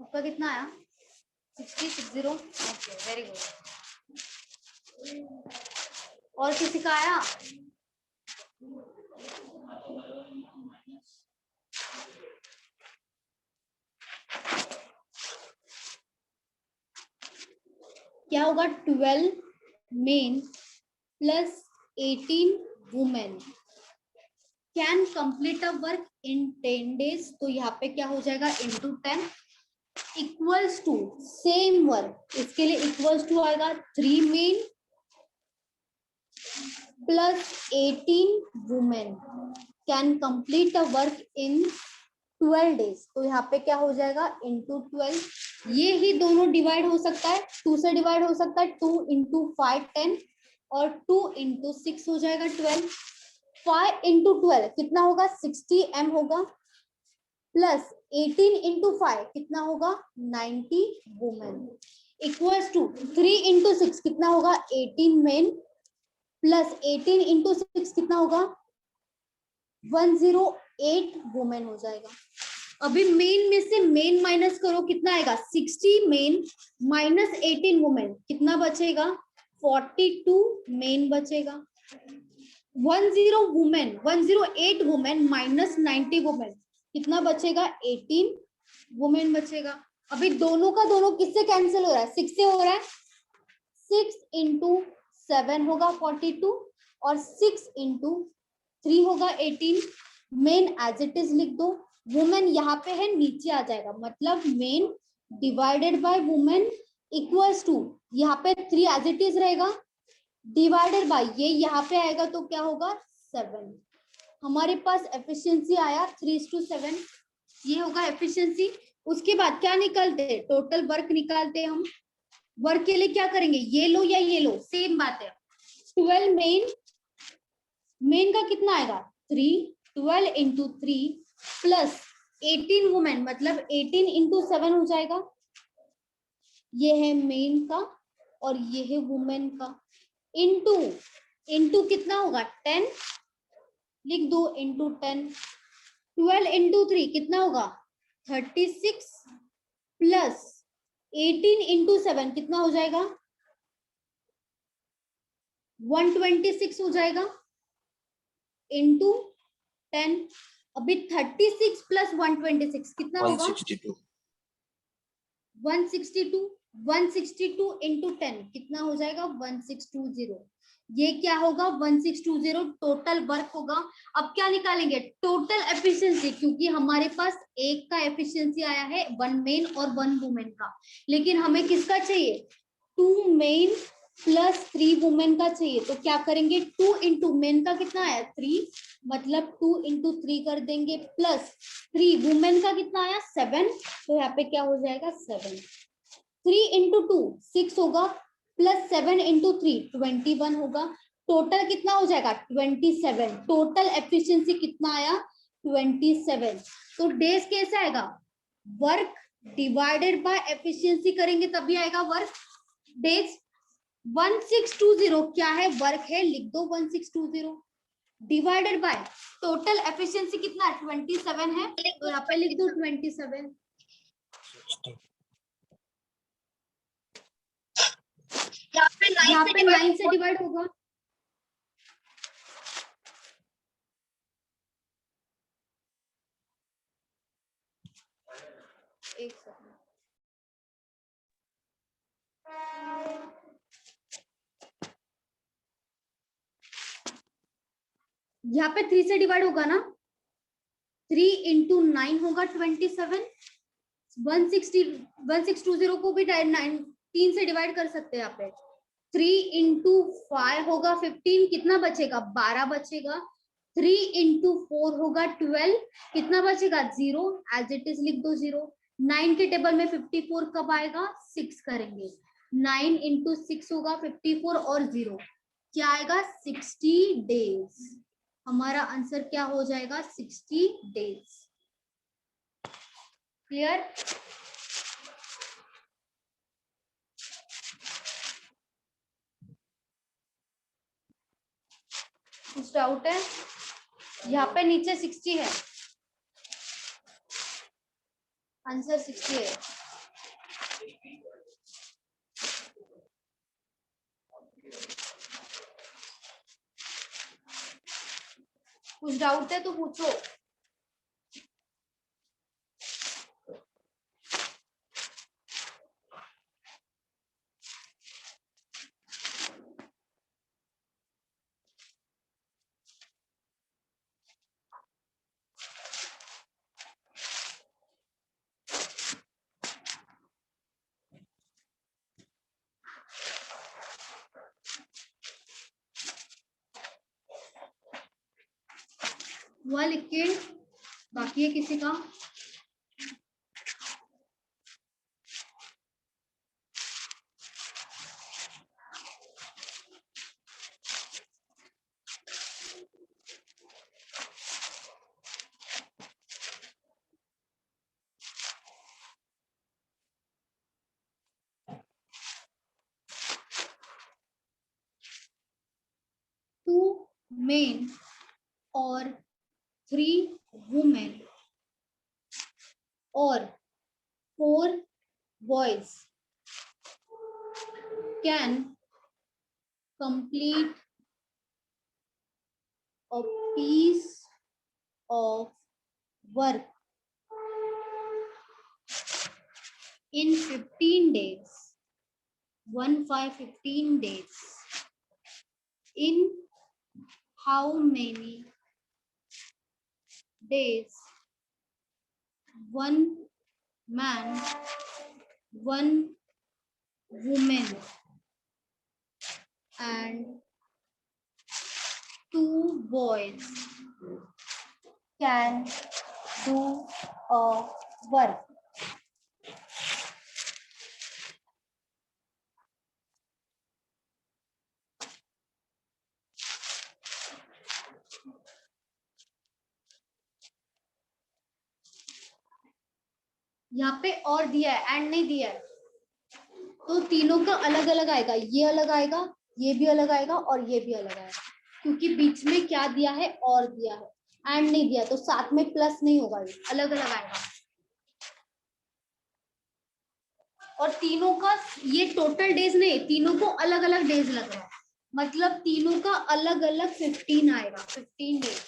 आपका कितना आया? 60 ओके, वेरी गुड। और किसी का आया? क्या होगा? 12 men plus 18 women can complete a work in 10 days। तो यहाँ पे क्या हो जाएगा? Into 10 equals to same work, इसके लिए इक्वल्स टू आएगा 3 men plus 18 women can complete a work in 12 days। तो यहाँ पे क्या हो जाएगा? इंटू 12। ये ही दोनों डिवाइड हो सकता है, 2 से डिवाइड हो सकता है, 2 इंटू 5 10 और 2 इंटू 6 हो जाएगा 12। 5 इंटू 12 कितना होगा? 60 m होगा, प्लस 18 इंटू 5 कितना होगा? 90 वुमेन इक्वल्स टू 3 इंटू 6 कितना होगा? 18 मेन प्लस 18 इंटू 6 कितना होगा? 108 वुमेन हो जाएगा। अभी मेन में से मेन माइनस करो, कितना आएगा? 60 मेन माइनस 18 वुमेन, कितना बचेगा? 42 मेन बचेगा। 108 वुमेन माइनस 90 वुमेन कितना बचेगा? 18 वुमेन बचेगा। अभी दोनों का दोनों किससे कैंसिल हो रहा है? 6 से हो रहा है। 6 इंटू 7 होगा 42 और 6 इंटू 3 होगा 18। मेन एज इट इज लिख दो, वुमेन यहाँ पे है, नीचे आ जाएगा, मतलब men divided by women equals to, यहाँ पे 3 एज इट इज रहेगा, डिवाइडेड बाय ये यहाँ पे आएगा तो क्या होगा? 7। हमारे पास एफिशिएंसी आया 3:7, ये होगा एफिशिएंसी। उसके बाद क्या निकालते हैं? टोटल वर्क निकालते हैं हम। वर्क के लिए क्या करेंगे? ये लो या ये लो, सेम बात है। 12 मेन का कितना आएगा? 3, 12 इंटू 3 प्लस 18 वुमेन, मतलब 18 इंटू 7 हो जाएगा। ये है मेन का और ये है वुमेन का। इंटू कितना होगा? 10 लिख दो, इंटू 10। 12 इंटू 3 कितना होगा? 36 प्लस 18 इंटू 7 कितना हो जाएगा? 126 हो जाएगा इंटू 10। अभी 36 प्लस 126 कितना होगा? 162 162 इंटू 10 कितना हो जाएगा? 1620। ये क्या होगा? 1620 टोटल वर्क होगा। अब क्या निकालेंगे? टोटल एफिशिएंसी, क्योंकि हमारे पास एक का एफिशिएंसी आया है 1 मेन और 1 वुमेन का, लेकिन हमें किसका चाहिए? 2 मेन प्लस 3 वुमेन का चाहिए। तो क्या करेंगे? 2 इंटू मेन का कितना आया? 3, मतलब 2 इंटू 3 कर देंगे, प्लस 3 वुमेन का कितना आया? 7। तो यहाँ पे क्या हो जाएगा? 7। 3 इंटू 2 6 होगा, प्लस 7 इंटू 3 21 होगा। टोटल कितना हो जाएगा? 27। टोटल एफिशिएंसी कितना आया? 27। तो डेज कैसे आएगा, वर्क डिवाइडेड बाय एफिशिएंसी करेंगे तभी आएगा वर्क। डेज 1620 क्या है, वर्क है, लिख दो 1620 डिवाइडेड बाय टोटल एफिशिएंसी कितना है 27 है, तो यहाँ पे लिख दो 27। यहाँ पे 9 से डिवाइड होगा, एक सेकंड, यहाँ पे 3 से डिवाइड होगा ना, 3 इंटू 9 होगा 27। 1620 को भी 3 से डिवाइड कर सकते हैं यहाँ पे। 3 इंटू 5 होगा 15, कितना बचेगा 12 बचेगा। 3 इंटू 4 होगा 12, कितना बचेगा 0, एज इट इज लिख दो 0। 9 के टेबल में 54 कब आएगा, 6 करेंगे। 9 इंटू 6 होगा 54 और 0 क्या आएगा 60 डेज। हमारा आंसर क्या हो जाएगा 60 डेज। क्लियर। कुछ डाउट है, यहाँ पे नीचे 60 है, आंसर 60 है। कुछ डाउट है तो पूछो। हुआ लिख के, बाकी है किसी का। टू मेन और 3 women और 4 boys can complete a piece of work in 15 days. 15 days. In how many days one man, one woman and 2 boys can do a work? यहाँ पे और दिया है, एंड नहीं दिया है, तो तीनों का अलग अलग आएगा, ये अलग आएगा, ये भी अलग आएगा और ये भी अलग आएगा, क्योंकि बीच में क्या दिया है, और दिया है, एंड नहीं दिया, तो साथ में प्लस नहीं होगा, ये अलग अलग आएगा। और तीनों का ये टोटल डेज नहीं, तीनों को अलग अलग डेज लग रहा है, मतलब तीनों का अलग अलग 15 आएगा, 15 डेज।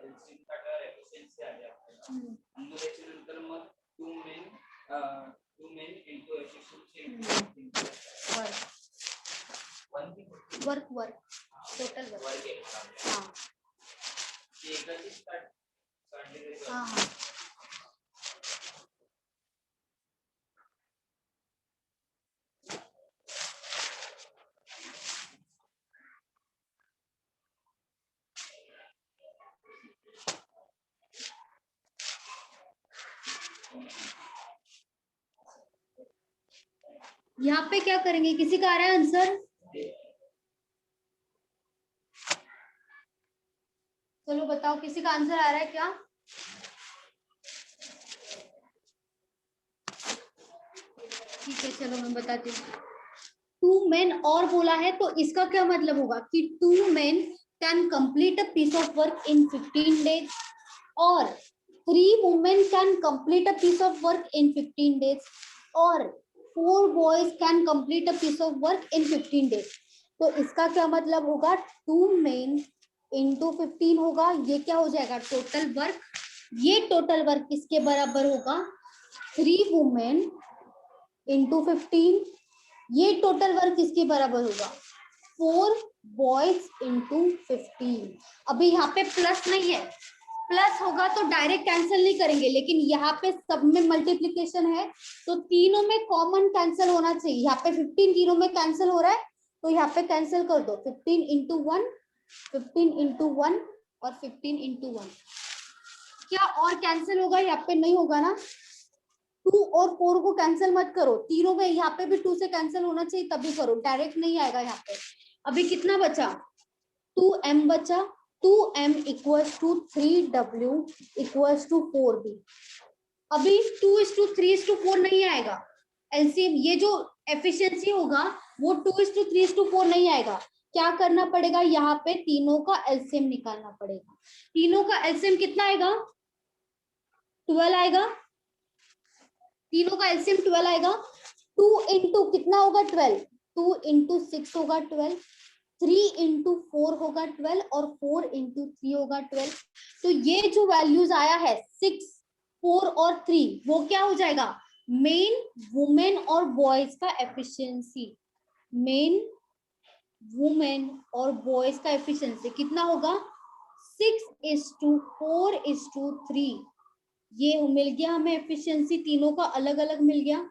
एलसीएम काढल्यावर एफिशियन्सी आली आपल्याला. आणि त्याच्यानंतर मग two men into efficiency into work total work. Work आहे. हाँ ते एकाची काढलेली आहे. हाँ हाँ. यहाँ पे क्या करेंगे, किसी का आ रहा है आंसर? चलो बताओ, किसी का आंसर आ रहा है क्या? ठीक है चलो मैं बताती हूँ. टू मेन और बोला है तो इसका क्या मतलब होगा कि two men can complete a piece of work in 15 days और 3 women can complete a piece of work in 15 days और 4 boys can complete a piece of work in 15 days. तो इसका क्या मतलब होगा, 2 men into 15 होगा, ये क्या हो जाएगा टोटल वर्क. ये टोटल वर्क किसके बराबर होगा, 3 women into 15. ये टोटल वर्क किसके बराबर होगा, 4 boys into 15. अभी यहाँ पे प्लस नहीं है, प्लस होगा तो डायरेक्ट कैंसिल नहीं करेंगे, लेकिन यहाँ पे सब में मल्टीप्लिकेशन है तो तीनों में कॉमन कैंसिल होना चाहिए. यहाँ पे 15 तीनों में कैंसिल हो रहा है तो यहाँ पे कैंसिल कर दो. 15 into 1 और 15 into 1. क्या और कैंसिल होगा, यहाँ पे नहीं होगा ना. 2 और 4 को कैंसिल मत करो, तीनों में यहाँ पे भी 2 से कैंसिल होना चाहिए तभी करो, डायरेक्ट नहीं आएगा यहाँ पे. अभी कितना बचा, 2m बचा. 2m equals to 3w equals to 4b. अभी 2:3:4 नहीं आएगा एलसीएम. ये जो एफिशिएंसी होगा वो 2:3:4 नहीं आएगा. क्या करना पड़ेगा, यहाँ पे तीनों का एलसीएम निकालना पड़ेगा. तीनों का एलसीएम कितना आएगा, 12 आएगा. तीनों का एलसीएम 12 आएगा. 2 इंटू कितना होगा 12, 2 इंटू 6 होगा 12, 3 इंटू 4 होगा 12 और 4 इंटू 3 होगा 12. तो ये जो वैल्यूज आया है 6, 4 और 3 वो क्या हो जाएगा, मेन वुमेन और बॉयज का एफिशिएंसी. मेन वुमेन और बॉयज का एफिशिएंसी कितना होगा, 6:4:3. ये मिल गया हमें एफिशिएंसी, तीनों का अलग अलग मिल गया.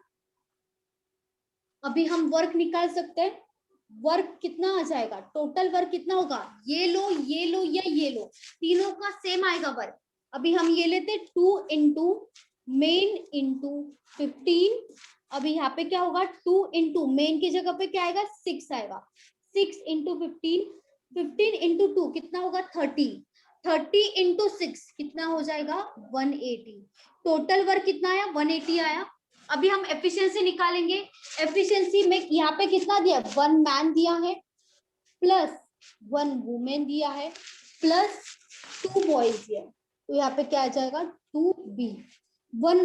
अभी हम वर्क निकाल सकते हैं. वर्क कितना आ जाएगा, टोटल वर्क कितना होगा, ये लो या ये लो, तीनों का सेम आएगा वर्क. अभी हम ये लेते 2 इंटू मेन इंटू 15. अभी यहाँ पे क्या होगा, 2 इंटू मेन की जगह पे क्या आएगा 6 आएगा. 6 इंटू 15, 15 इंटू 2 कितना होगा 30, 30 इंटू 6 कितना हो जाएगा 180. टोटल वर्क कितना आया 180 आया. अभी हम एफिशिएंसी निकालेंगे. एफिशिएंसी में यहाँ पे कितना दिया, 1 मैन दिया है प्लस 1 वुमेन दिया है प्लस 2 बॉयज दिया है. तो यहाँ पे क्या आ जाएगा 2b. 1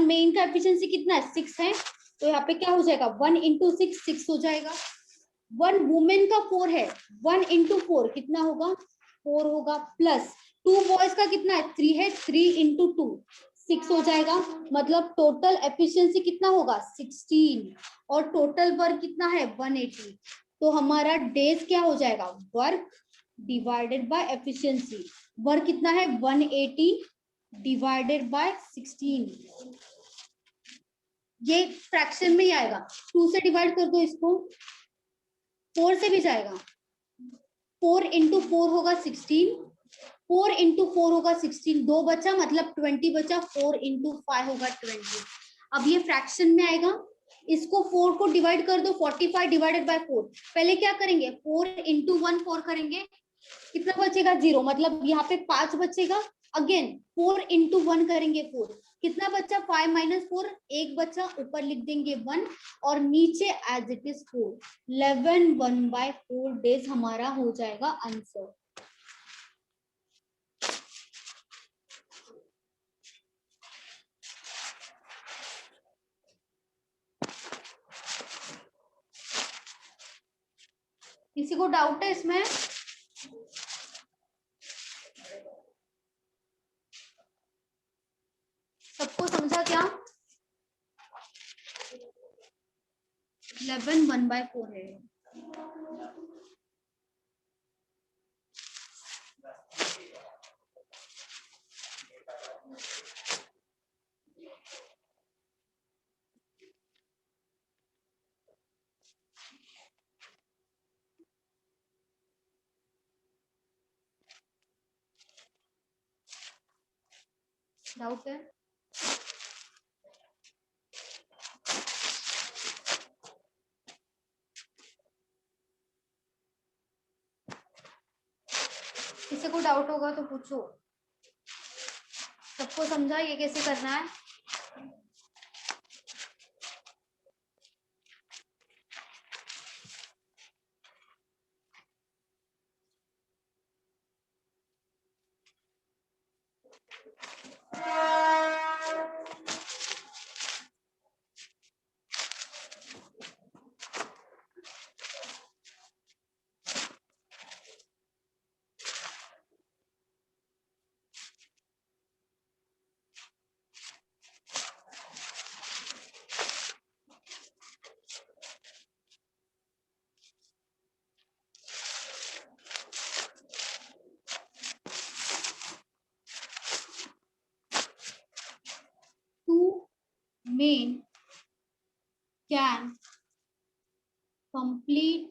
मेन का एफिशिएंसी कितना है 6 है तो यहाँ पे क्या हो जाएगा 1 इंटू 6 हो जाएगा. 1 वुमेन का 4 है, 1 इंटू 4 कितना होगा 4 होगा प्लस 2 बॉयज का कितना है 3 है, 3 इंटू 2 6 हो जाएगा. मतलब टोटल एफिशिएंसी कितना होगा 16 और टोटल वर्क कितना है 180. तो हमारा डेज क्या हो जाएगा, work divided by efficiency. Work कितना है 180 डिवाइडेड बाय 16. ये फ्रैक्शन में ही आएगा. 2 से डिवाइड कर दो इसको, 4 से भी जाएगा. 4 इंटू 4 होगा 16, 4 इंटू 4 होगा 16, 2 बचा मतलब 20 बचा. 4 इंटू 5 होगा 20. अब ये फ्रैक्शन में आएगा. इसको 4 को डिवाइड कर दो, 45 डिवाइडेड बाय 4. पहले क्या करेंगे 4 इंटू 1 4 करेंगे, कितना बचेगा 0, मतलब यहाँ पे 5 बचेगा. अगेन 4 इंटू 1 करेंगे 4, कितना बचा 5 माइनस 4, 1 बचा, ऊपर लिख देंगे 1 और नीचे एज इट इज 4. 11 1/4 डेज हमारा हो जाएगा आंसर. किसी को डाउट है इसमें? सबको समझा क्या? 11 1/4 है। डाउट है? किसी को डाउट होगा तो पूछो। सबको समझा ये कैसे करना है? Two men can complete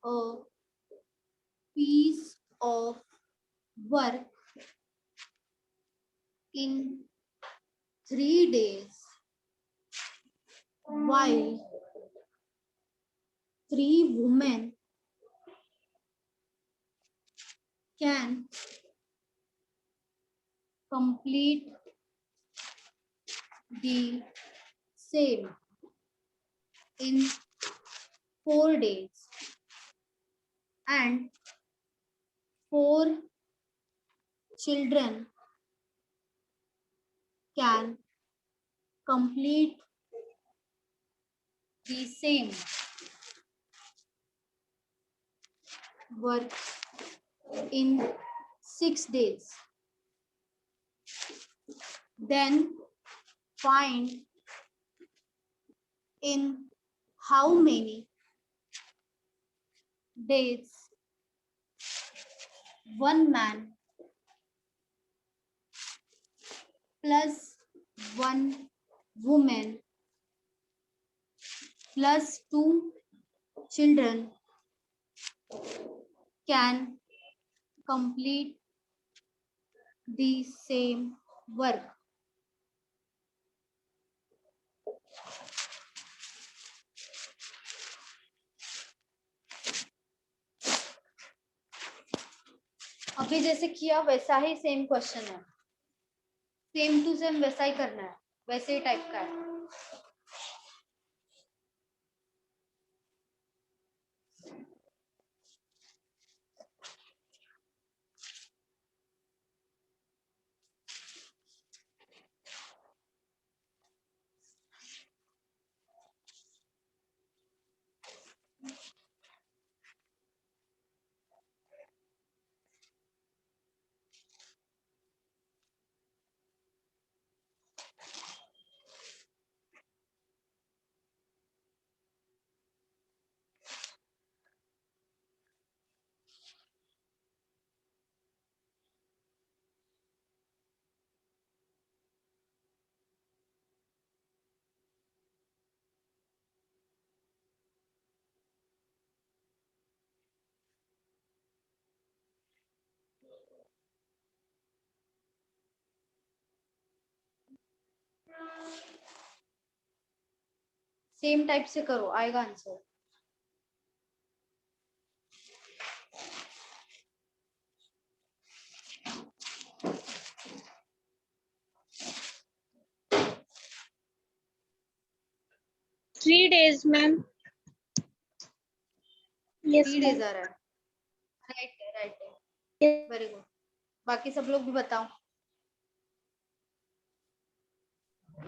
a piece of work in 3 days, while 3 women can complete the same in 4 days, and 4 children can complete the same work in 6 days. Then find in how many days one man plus one woman plus 2 children can complete the same work. अभी जैसे किया वैसा ही सेम क्वेश्चन है, सेम टू सेम वैसा ही करना है, वैसे ही टाइप का है। सेम टाइप से करो, आएगा answer. Three days, ma'am. Yes, 3 ma'am. Days आ रहा है, राइट है, राइट है, Yes. Very good. बाकी सब लोग भी बताओ।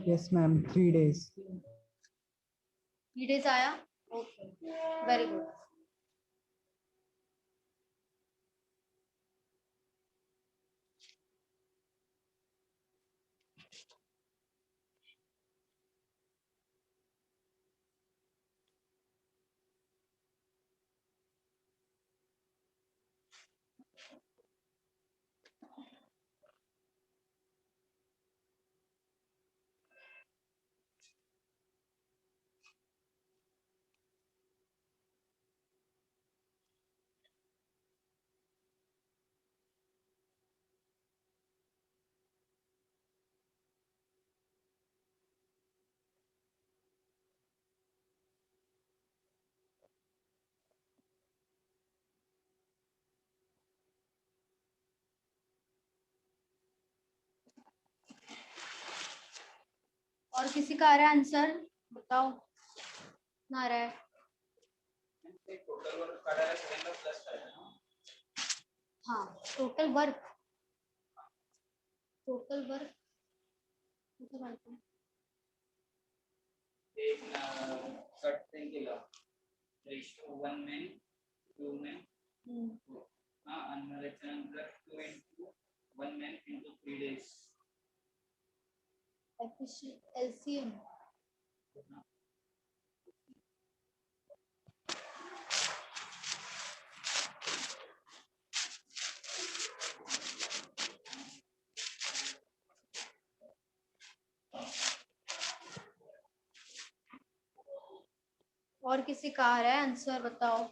Yes, ma'am. 3 days. 3 डेज आया, ओके, वेरी गुड। और किसी का आ रहा है आंसर? बताओ ना आ रहा है। टोटल वर्क काढा है सगळ्यांना प्लस करायचं ना. हाँ टोटल वर्क कुठं काढतो? एक कट केलं रेशो 1 men 2 men हां आणि त्याच्यानंतर 2 into 1 man into 3 days. LCM और किसी का आ रहा है आंसर? बताओ।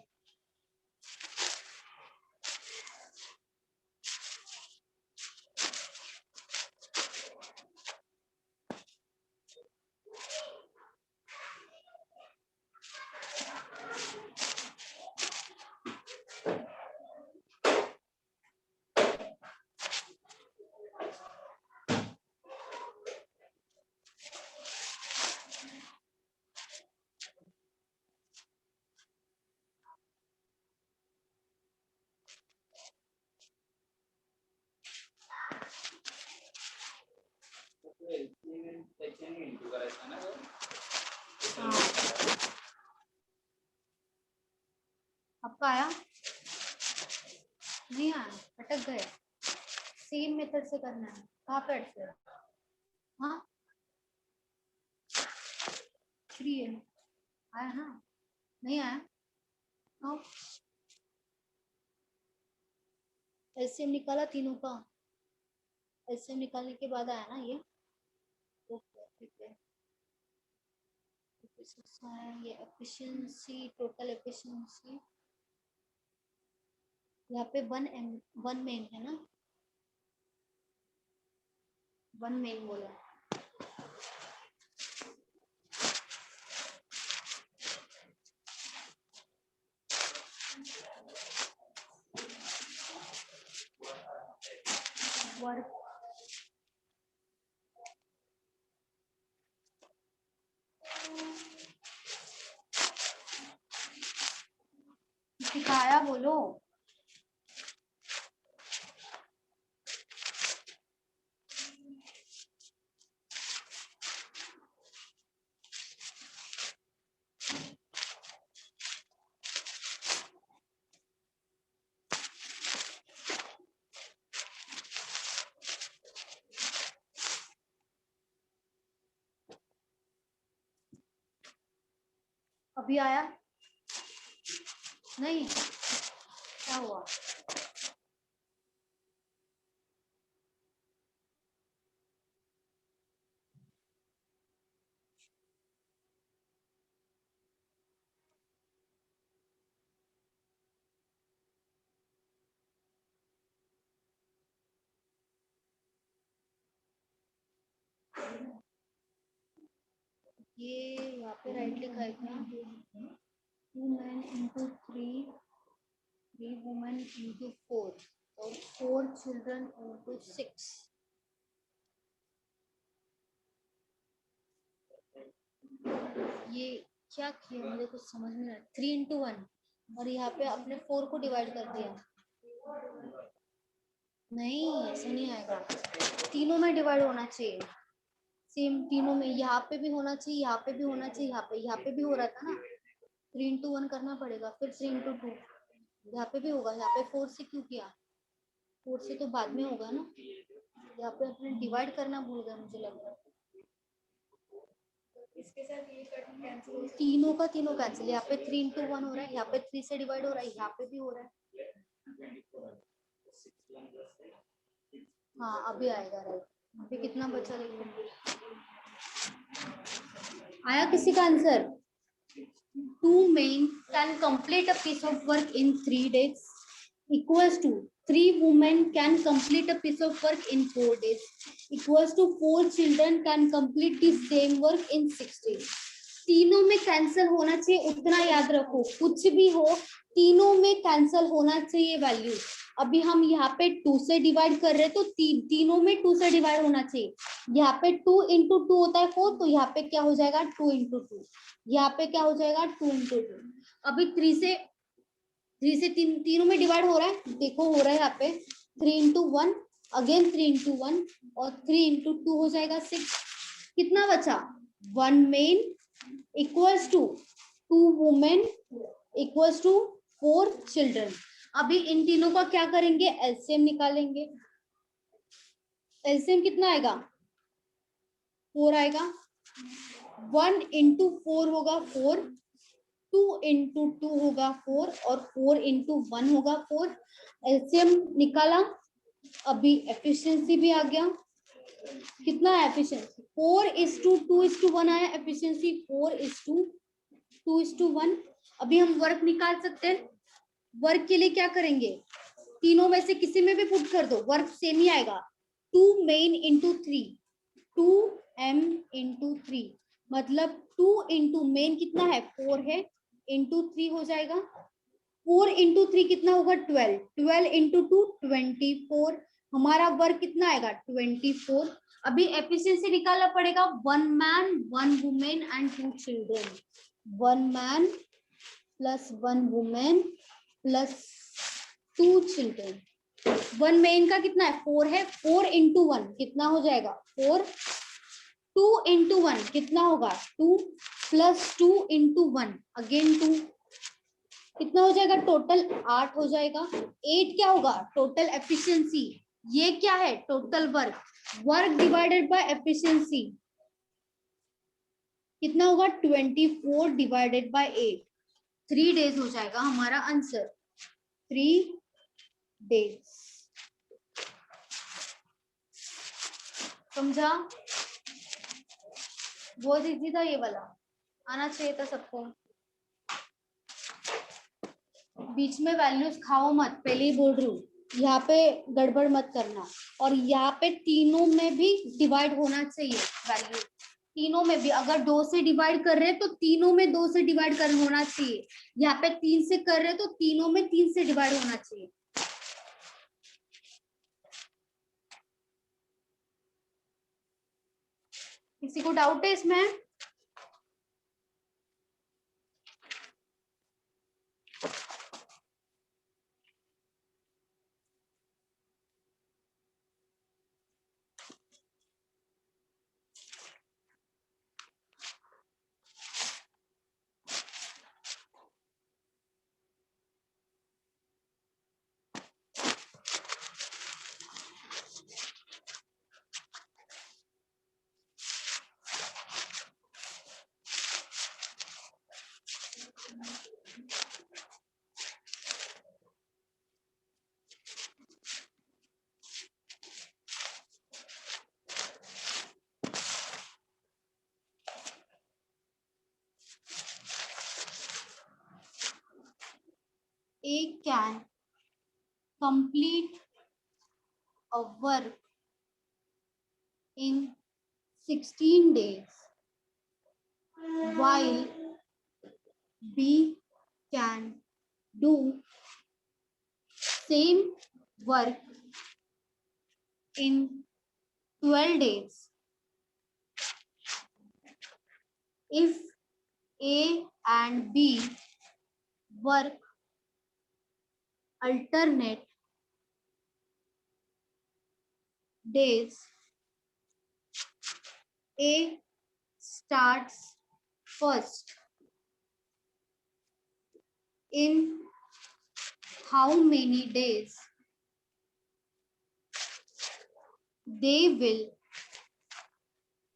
त्याच्याने इंटू करायचं ना. आपका आया? नहीं आया, अटक गए। सेम मेथड से करना है। कहाँ पे अटके? हाँ 3 है। आया ना? नहीं आया? हाँ एलसीएम निकाला तीनों का। एलसीएम निकालने के बाद आया ना ये? ओके ठीक है। ये एफिशिएंसी, टोटल एफिशिएंसी यहाँ पे 1 मेन है ना? 1 मेन बोला। वर्क सिखाया बोलो। अभी आया नहीं? क्या हुआ? ये यहाँ पे राइट लिखा है क्या? 2 men into 3 women into 4 और 4 children into 6। ये क्या किया मुझे कुछ समझ में नहीं आया। 3 into 1 और यहाँ पे अपने 4 को डिवाइड कर दिया। नहीं ऐसे नहीं आएगा, तीनों में डिवाइड होना चाहिए। सेम तीनों में, यहाँ पे भी होना चाहिए, यहाँ पे भी होना चाहिए, यहाँ पे भी हो रहा था ना। 3 into 1 करना पड़ेगा, फिर 3 into 2 यहाँ पे भी होगा। यहाँ पे 4 से क्यों किया? 4 से तो बाद में होगा ना। यहाँ पे अपने डिवाइड करना भूल गए मुझे लग रहा है। इसके साथ ये कैंसिल, तीनों का तीनों कैंसिल। यहाँ पे 3 into 1 हो रहा है, यहाँ पे 3 से डिवाइड हो रहा है, यहाँ पे भी हो रहा है। हाँ अभी आएगा राइट। अभी कितना बचा? आया किसी का answer? 2 men can complete a piece of work in 3 days equals to 3 women can complete a piece of work in 4 days equals to 4 children can complete the same work in 6 days। तीनों में कैंसिल होना चाहिए, उतना याद रखो। कुछ भी हो तीनों में कैंसिल होना चाहिए वैल्यू। अभी हम यहाँ पे 2 से डिवाइड कर रहे हैं तो तीनों में 2 से डिवाइड होना चाहिए। यहाँ पे 2 इंटू 2 होता है 4, तो यहाँ पे क्या हो जाएगा 2 इंटू 2, यहाँ पे क्या हो जाएगा 2 इंटू 2। अभी 3 से तीनों में डिवाइड हो रहा है, देखो हो रहा है यहाँ पे 3 इंटू 1, अगेन 3 इंटू 1 और 3 इंटू 2 हो जाएगा 6। कितना बचा 1 men equals to 2 women equals to 4 children. अभी इन तीनों का क्या करेंगे, एलसीएम निकालेंगे। एलसीएम कितना आएगा 4 आएगा। 1 इंटू 4 होगा 4, 2 इंटू 2 होगा 4 और 4 इंटू 1 होगा 4। एलसीएम निकाला, अभी एफिशिएंसी भी आ गया। कितना है एफिशिएंसी 4:2:1 आया एफिशिएंसी 4:2:1। अभी हम वर्क निकाल सकते हैं। वर्क के लिए क्या करेंगे, तीनों में से किसी में भी पुट कर दो, वर्क सेम ही आएगा। 2 मेन इंटू 3, 2m इंटू 3, मतलब 2 इंटू मेन कितना है 4 है, इंटू 3 हो जाएगा। 4 इंटू 3 कितना होगा 12, 12 इंटू 2 24। हमारा वर्क कितना आएगा 24। अभी एफिशिएंसी निकालना पड़ेगा 1 man 1 women and 2 children. 1 man plus 1 women plus 2 children. 1 main का कितना है 4 है, 4 इंटू 1 कितना हो जाएगा 4, 2 इंटू 1 कितना होगा 2 प्लस 2 इंटू 1 अगेन 2, कितना हो जाएगा टोटल 8 हो जाएगा। 8 क्या होगा टोटल एफिशिएंसी, ये क्या है total work, work divided by efficiency कितना होगा 24 डिवाइडेड बाय 8, 3 डेज हो जाएगा हमारा आंसर, 3 डेज। समझा, बहुत इजी था ये वाला, आना चाहिए था सबको। बीच में वैल्यूज खाओ मत, पहले ही बोल रही हूँ, यहाँ पे गड़बड़ मत करना। और यहाँ पे तीनों में भी डिवाइड होना चाहिए वैल्यू, तीनों में भी। अगर 2 से डिवाइड कर रहे हैं तो तीनों में 2 से डिवाइड कर होना चाहिए। यहाँ पे 3 से कर रहे हैं तो तीनों में 3 से डिवाइड होना चाहिए। किसी को डाउट है इसमें? A can complete a work in 16 days while B can do same work in 12 days if A and B work alternate days. A starts first. In how many days they will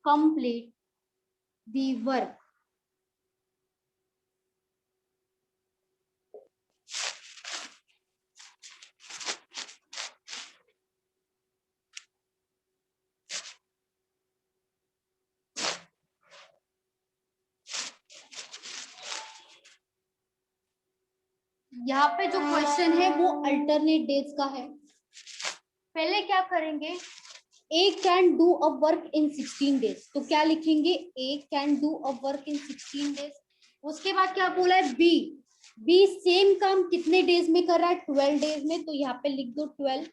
complete the work? यहाँ पे जो क्वेश्चन है वो अल्टरनेट डेज का है। पहले क्या करेंगे, A can do a work in 16 days, तो क्या लिखेंगे A can do a work in 16 days. उसके बाद क्या बोला है बी, बी सेम काम कितने डेज में कर रहा है? 12 डेज में, तो यहाँ पे लिख दो 12।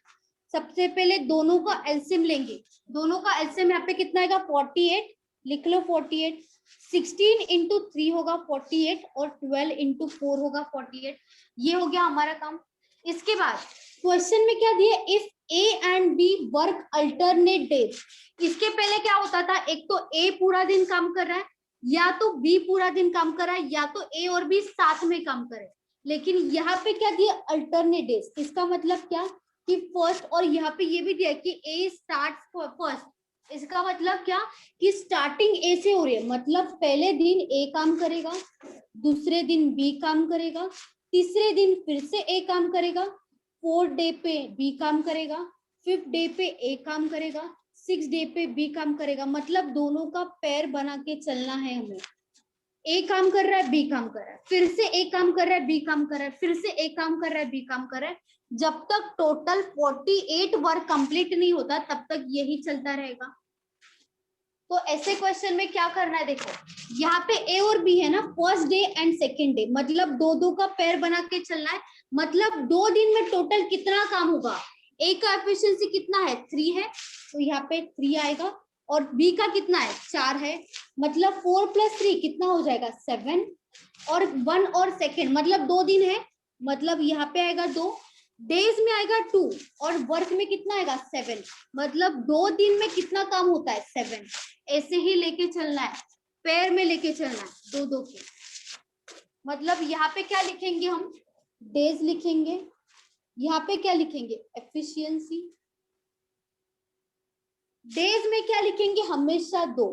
सबसे पहले दोनों का एलसीएम लेंगे, दोनों का एलसीएम यहाँ पे कितना आएगा? 48, लिख लो 48। 16 इंटू 3 होगा 48 और 12 इंटू 4 होगा 48। ये हो गया हमारा काम। इसके बाद क्वेश्चन में क्या दिया? If A and B work alternate days. इसके पहले क्या होता था? एक तो ए पूरा दिन काम कर रहा है, या तो बी पूरा दिन काम कर रहा है, या तो ए और बी साथ में काम करे। लेकिन यहाँ पे क्या दिया? Alternate days. इसका मतलब क्या कि फर्स्ट, और यहाँ पे ये भी दिया कि ए स्टार्ट फर्स्ट। इसका मतलब क्या कि स्टार्टिंग ए से हो रही है, मतलब पहले दिन ए काम करेगा, दूसरे दिन बी काम करेगा, तीसरे दिन फिर से ए काम करेगा, 4th डे पे बी काम करेगा, 5th डे पे ए काम करेगा, 6th डे पे बी काम करेगा। मतलब दोनों का पैर बना के चलना है हमें। ए काम कर रहा है, बी काम कर रहा है, फिर से ए काम कर रहा है, बी काम कर रहा है, फिर से ए काम कर रहा है, बी काम कर रहा है। जब तक टोटल 48 वर्क कंप्लीट नहीं होता तब तक यही चलता रहेगा। तो ऐसे क्वेश्चन में क्या करना है? देखो यहाँ पे ए और बी है ना, first day and second day, मतलब दो दो का पैर बना के चलना है। मतलब 2 दिन में टोटल कितना काम होगा? ए का एफिशिएंसी कितना है? 3 है, तो यहाँ पे 3 आएगा। और बी का कितना है? 4 है, मतलब 4 + 3 कितना हो जाएगा? 7। और 1 और सेकेंड मतलब 2 दिन है, मतलब यहाँ पे आएगा 2, डेज में आएगा 2, और वर्क में कितना आएगा? 7। मतलब 2 दिन में कितना काम होता है? 7। ऐसे ही लेके चलना है, पैर में लेके चलना है 2-2 के। मतलब यहाँ पे क्या लिखेंगे हम? डेज लिखेंगे। यहाँ पे क्या लिखेंगे? एफिशिएंसी। डेज में क्या लिखेंगे? हमेशा 2।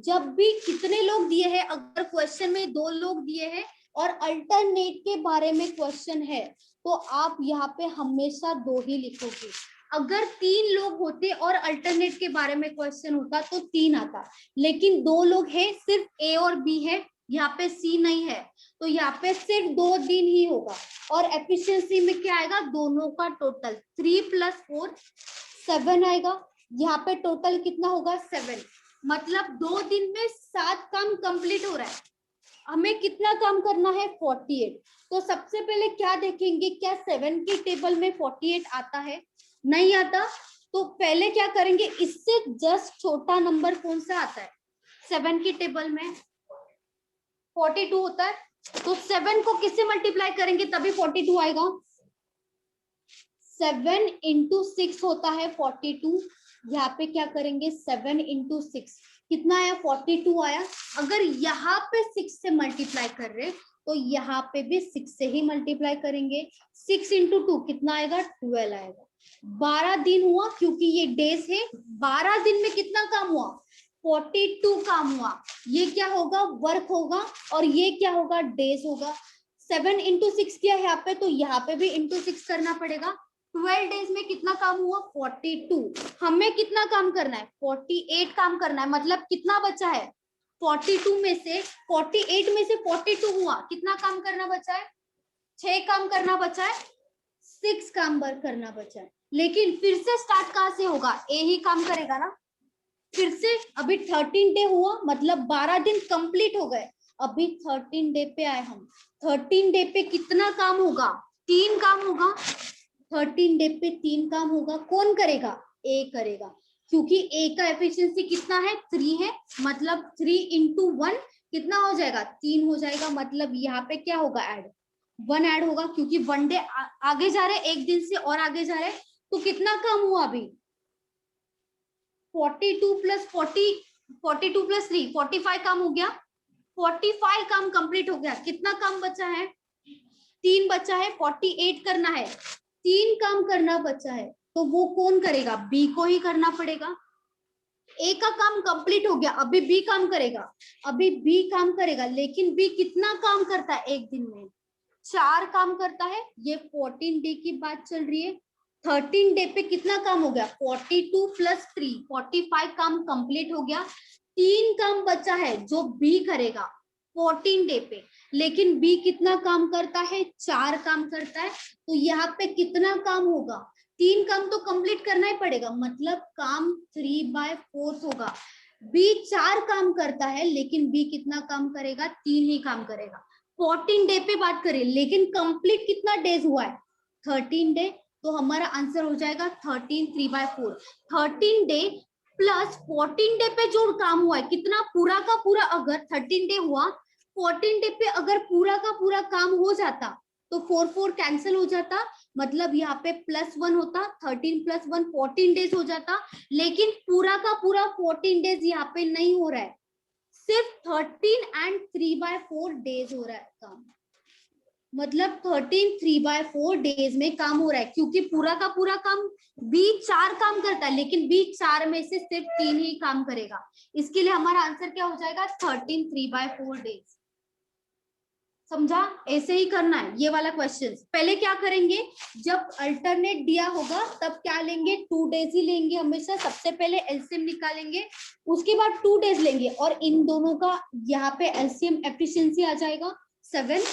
जब भी कितने लोग दिए हैं, अगर क्वेश्चन में 2 लोग दिए हैं और अल्टरनेट के बारे में क्वेश्चन है, तो आप यहाँ पे हमेशा 2 ही लिखोगे। अगर 3 लोग होते और अल्टरनेट के बारे में क्वेश्चन होता तो 3 आता, लेकिन 2 लोग हैं, सिर्फ ए और बी है, यहाँ पे सी नहीं है, तो यहाँ पे सिर्फ 2 दिन ही होगा। और एफिशिएंसी में क्या आएगा? दोनों का टोटल 3 + 4 7 आएगा। यहाँ पे टोटल कितना होगा? 7। मतलब 2 दिन में 7 काम कंप्लीट हो रहा है। हमें कितना काम करना है? 48। तो सबसे पहले क्या देखेंगे? क्या 7 की टेबल में 48 आता है? नहीं आता। तो पहले क्या करेंगे? इससे जस्ट छोटा नंबर कौन सा आता है? 7 की टेबल में 42 होता है, तो 7 को किससे मल्टीप्लाई करेंगे तभी 42 आएगा? 7 × 6 होता है 42। यहाँ पे क्या करेंगे? 7 × 6 कितना आया? 42 आया। अगर यहाँ पे 6 से मल्टीप्लाई कर रहे तो यहाँ पे भी 6 से ही मल्टीप्लाई करेंगे। 6 × 2 कितना आएगा? 12 आएगा। 12 दिन हुआ, क्योंकि ये डेज है। 12 दिन में कितना काम हुआ? 42 काम हुआ। ये क्या होगा? वर्क होगा। और ये क्या होगा? डेज होगा। 7 × 6 किया यहाँ पे, तो यहाँ पे भी × 6 करना पड़ेगा। 12 डेज में कितना काम हुआ? 42। हमें कितना काम करना है? 48 काम करना है। मतलब कितना बचा है? 42 में से 48 में से 42 हुआ, कितना काम करना बचा है? 6 काम करना बचा है, 6 काम करना बचा है। लेकिन फिर से स्टार्ट कहाँ से होगा? ए ही काम करेगा ना। फिर से अभी 13 डे हुआ, मतलब 12 दिन कंप्लीट हो गए। अभी 13 डे पे आए हम। 13 डे पे कितना काम होगा? 3 काम होगा। 13 डे पे 3 काम होगा। कौन करेगा? ए करेगा, क्योंकि ए का एफिशिएंसी कितना है? 3 है। मतलब 3 × 1 कितना हो जाएगा? 3 हो जाएगा। मतलब यहाँ पे क्या होगा? ऐड 1 ऐड होगा, क्योंकि 1 डे आगे जा रहे, एक दिन से और आगे जा रहे। तो कितना काम हुआ अभी? 42 + 40, 42 + 3 45 काम हो गया। 45 काम कंप्लीट हो गया। कितना काम बचा है? 3 बचा है। 48 करना है, 3 काम करना बचा है, तो वो कौन करेगा? बी को ही करना पड़ेगा। ए का काम कंप्लीट हो गया, अभी बी काम करेगा। अभी बी काम करेगा, लेकिन बी कितना काम करता है एक दिन में? 4 काम करता है। ये 14 डे की बात चल रही है। 13 डे पे कितना काम हो गया? 42 + 3 45 काम कंप्लीट हो गया। 3 काम बचा है जो बी करेगा 14 डे पे। लेकिन बी कितना काम करता है? 4 काम करता है। तो यहाँ पे कितना काम होगा? 3 काम तो कंप्लीट करना ही पड़ेगा, मतलब काम 3/4 होगा। बी 4 काम करता है, लेकिन बी कितना काम करेगा? 3 ही काम करेगा। 14 डे पे बात करें, लेकिन कंप्लीट कितना डेज हुआ है? 13 डे। तो हमारा आंसर हो जाएगा 13 3/4। 13 डे प्लस 14 डे पे जो काम हुआ है कितना, पूरा का पूरा, अगर 13 डे हुआ, 14 डे पे अगर पूरा का पूरा काम हो जाता तो 4 4 कैंसिल हो जाता, मतलब यहाँ पे +1 होता, 13 + 1 14 डेज हो जाता। लेकिन पूरा का पूरा 14 डेज यहाँ पे नहीं हो रहा है, सिर्फ 13 एंड 3/4 डेज हो रहा है काम। मतलब 13 3/4 डेज में काम हो रहा है, क्योंकि पूरा का पूरा काम बी 4 काम करता है, लेकिन बी 4 में से सिर्फ 3 ही काम करेगा। इसके लिए हमारा आंसर क्या हो जाएगा? 13 3/4 डेज। समझा? ऐसे ही करना है ये वाला क्वेश्चन। पहले क्या करेंगे, जब अल्टरनेट दिया होगा तब क्या लेंगे? 2 डेज ही लेंगे हमेशा। सबसे पहले एलसीएम निकालेंगे, उसके बाद 2 डेज लेंगे, और इन दोनों का यहाँ पे एलसीएम एफिशिएंसी आ जाएगा 7।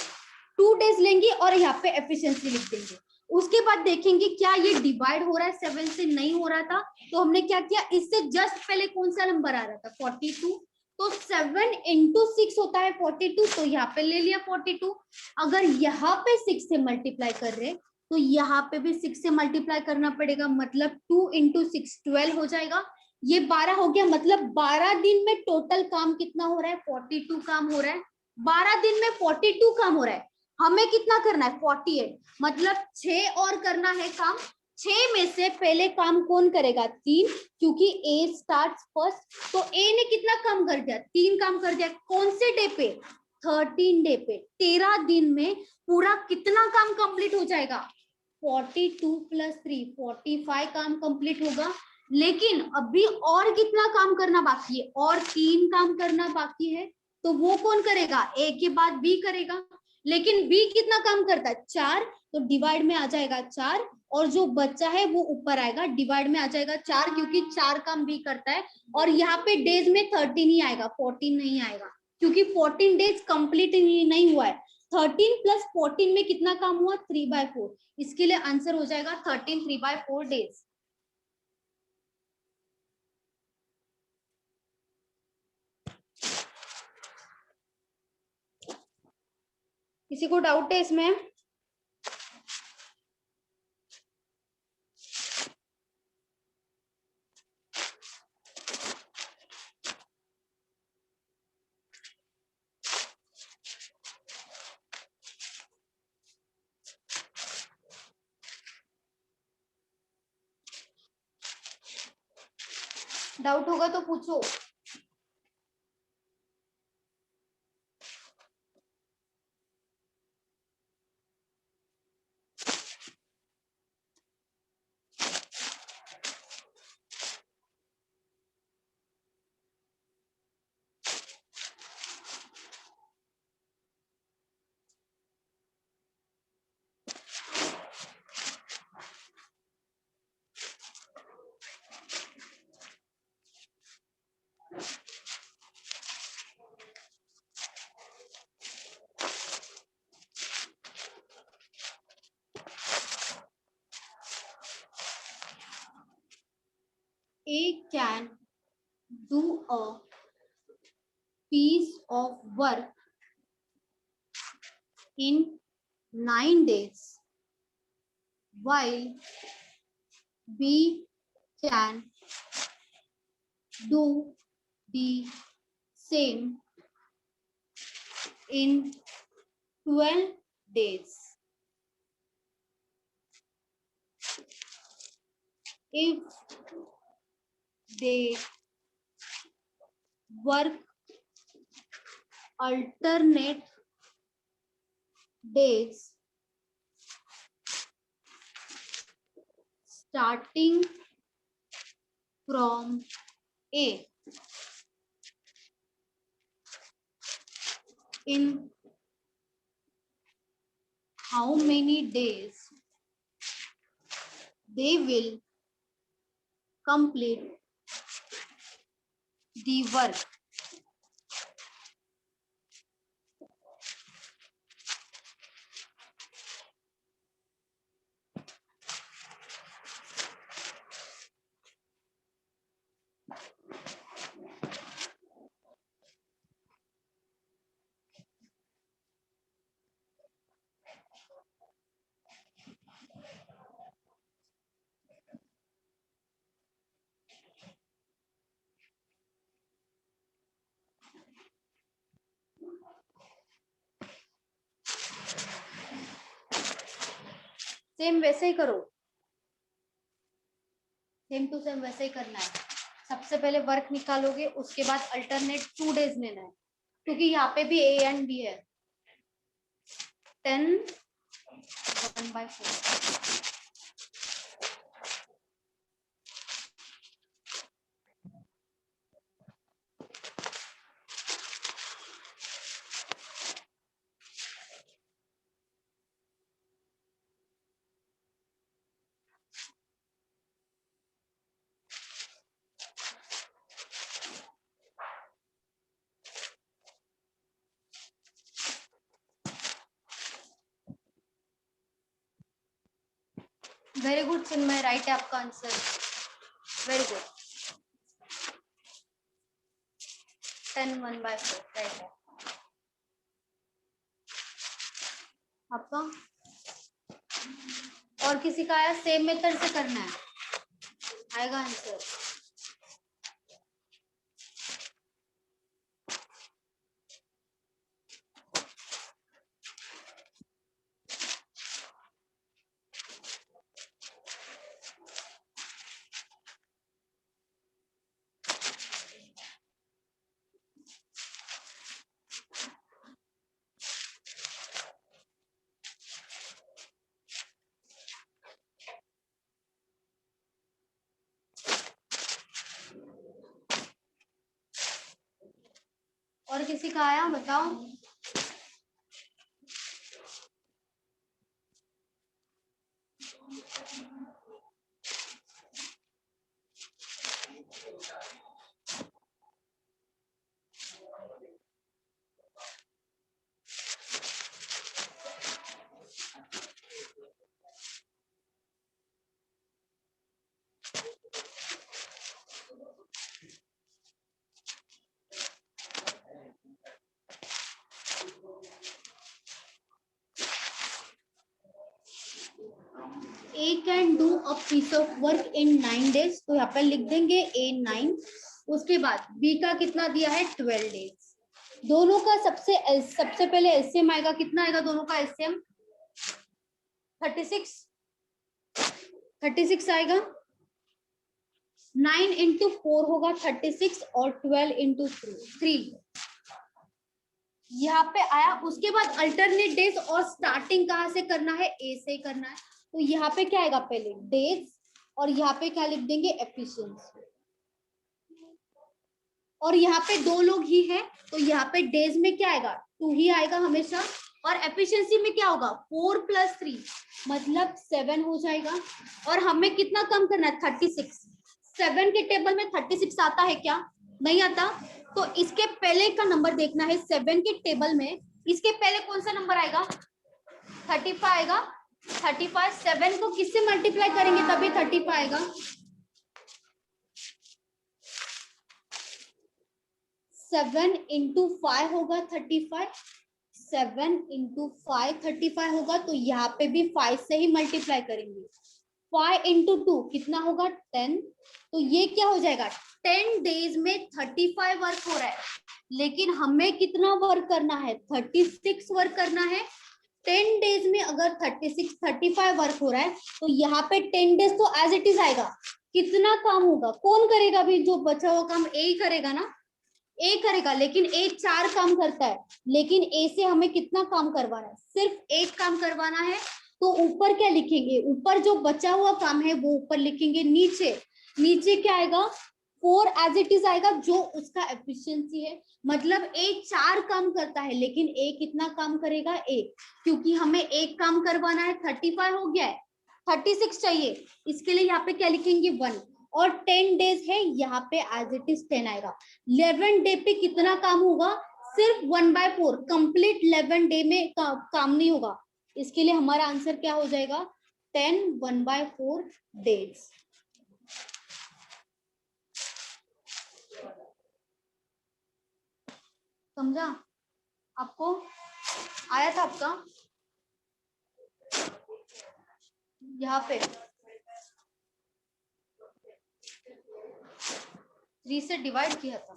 2 डेज लेंगे और यहाँ पे एफिशिएंसी लिख देंगे। उसके बाद देखेंगे क्या ये डिवाइड हो रहा है, 7 से नहीं हो रहा था, तो हमने क्या किया, इससे जस्ट पहले कौन सा नंबर आ रहा था? 42। तो 7 × 6 होता है 42, तो यहाँ पे ले लिया 42। अगर यहाँ पे 6 से मल्टीप्लाई कर रहे तो यहाँ पे भी 6 से मल्टीप्लाई करना पड़ेगा, मतलब 2 × 6 12 हो जाएगा। ये 12 हो गया, मतलब 12 दिन में टोटल काम कितना हो रहा है? 42 काम हो रहा है। 12 दिन में 42 काम हो रहा है। हमें कितना करना है? 48, मतलब 6 और करना है काम। 6 में से पहले काम कौन करेगा? 3, क्योंकि ए स्टार्ट फर्स्ट। तो ए ने कितना काम कर दिया? 3 काम कर दिया। कौन से डे पे? 13 डे पे। 13 दिन में पूरा कितना काम कंप्लीट हो जाएगा? 42 + 3 45 काम कंप्लीट होगा। लेकिन अभी और कितना काम करना बाकी है? और 3 काम करना बाकी है। तो वो कौन करेगा? ए के बाद बी करेगा। लेकिन बी कितना काम करता है? 4। तो डिवाइड में आ जाएगा 4, और जो बच्चा है वो ऊपर आएगा, डिवाइड में आ जाएगा 4, क्योंकि 4 काम बी करता है। और यहाँ पे डेज में 13 ही आएगा, 14 नहीं आएगा, क्योंकि 14 डेज कंप्लीट नहीं हुआ है। 13 + 14 में कितना काम हुआ? 3/4। इसके लिए आंसर हो जाएगा 13 3/4 डेज। किसी को डाउट है इसमें? डाउट होगा तो पूछो। A can do a piece of work in 9 days, while B can do the same in 12 days. If they work alternate days starting from A, in how many days they will complete the work? Same वैसे ही करो, सेम टू सेम वैसे ही करना है। सबसे पहले वर्क निकालोगे, उसके बाद अल्टरनेट 2 डेज लेना है, क्योंकि यहाँ पे भी ए एंड बी है। 10 1/4। वेरी गुड चिन्मय, राइट है आपका आंसर, वेरी गुड। 10 1/4 राइट है आपका। और किसी का आया? सेम मेथड से करना है, आएगा आंसर। और किसी का आया? बताओ। A can do a piece of work in 9 days, तो यहाँ पे लिख देंगे A9। उसके बाद बी का कितना दिया है? 12 डेज। दोनों का सबसे पहले एलसीएम आएगा, कितना आएगा दोनों का एलसीएम? 36 आएगा। 9 इंटू 4 होगा 36 और 12 इंटू 3 यहाँ पे आया। उसके बाद अल्टरनेट डेज और स्टार्टिंग कहाँ से करना है? ए से करना है। तो यहाँ पे क्या आएगा? पहले डेज और यहाँ पे क्या लिख देंगे? एफिशिएंसी। और यहाँ पे 2 लोग ही है, तो यहाँ पे डेज में क्या आएगा? 2 ही आएगा हमेशा। और एफिशिएंसी में क्या होगा? 4 + 3 मतलब 7 हो जाएगा। और हमें कितना कम करना है? 36। 7 के टेबल में 36 आता है क्या? नहीं आता। तो इसके पहले का नंबर देखना है। 7 के टेबल में इसके पहले कौन सा नंबर आएगा? 35 आएगा। 35 7 को किससे मल्टीप्लाई करेंगे तभी 35 आएगा? 7 इंटू 5 होगा 35। 7 इंटू 5 35 होगा। तो यहाँ पे भी 5 से ही मल्टीप्लाई करेंगे। 5 इंटू 2 कितना होगा? 10। तो ये क्या हो जाएगा? 10 डेज में 35 वर्क हो रहा है, लेकिन हमें कितना वर्क करना है? 36 वर्क करना है। 10 डेज में अगर 35 वर्क हो रहा है, तो यहाँ पे 10 डेज तो एज इट इज आएगा। कितना काम होगा? कौन करेगा? अभी जो बचा हुआ काम ए ही करेगा ना, ए करेगा। लेकिन ए 4 काम करता है, लेकिन ए से हमें कितना काम करवाना है? सिर्फ एक काम करवाना है। तो ऊपर क्या लिखेंगे? ऊपर जो बचा हुआ काम है वो ऊपर लिखेंगे। नीचे क्या आएगा? 4 एज इट इज आएगा, जो उसका एफिशिएंसी है। मतलब ए 4 काम करता है, लेकिन ए कितना काम करेगा? एक, क्योंकि हमें एक काम करवाना है। 35 हो गया है, 36 चाहिए। इसके लिए यहाँ पे क्या लिखेंगे? 1। और 10 डेज है, यहाँ पे एज इट इज 10 आएगा। 11 डे पे कितना काम होगा? सिर्फ 1/4। कंप्लीट 11 डे में काम नहीं होगा। इसके लिए हमारा आंसर क्या हो जाएगा? 10 1/4 डेज। समझा? आपको आया था आपका? यहाँ पे 3 से डिवाइड किया था।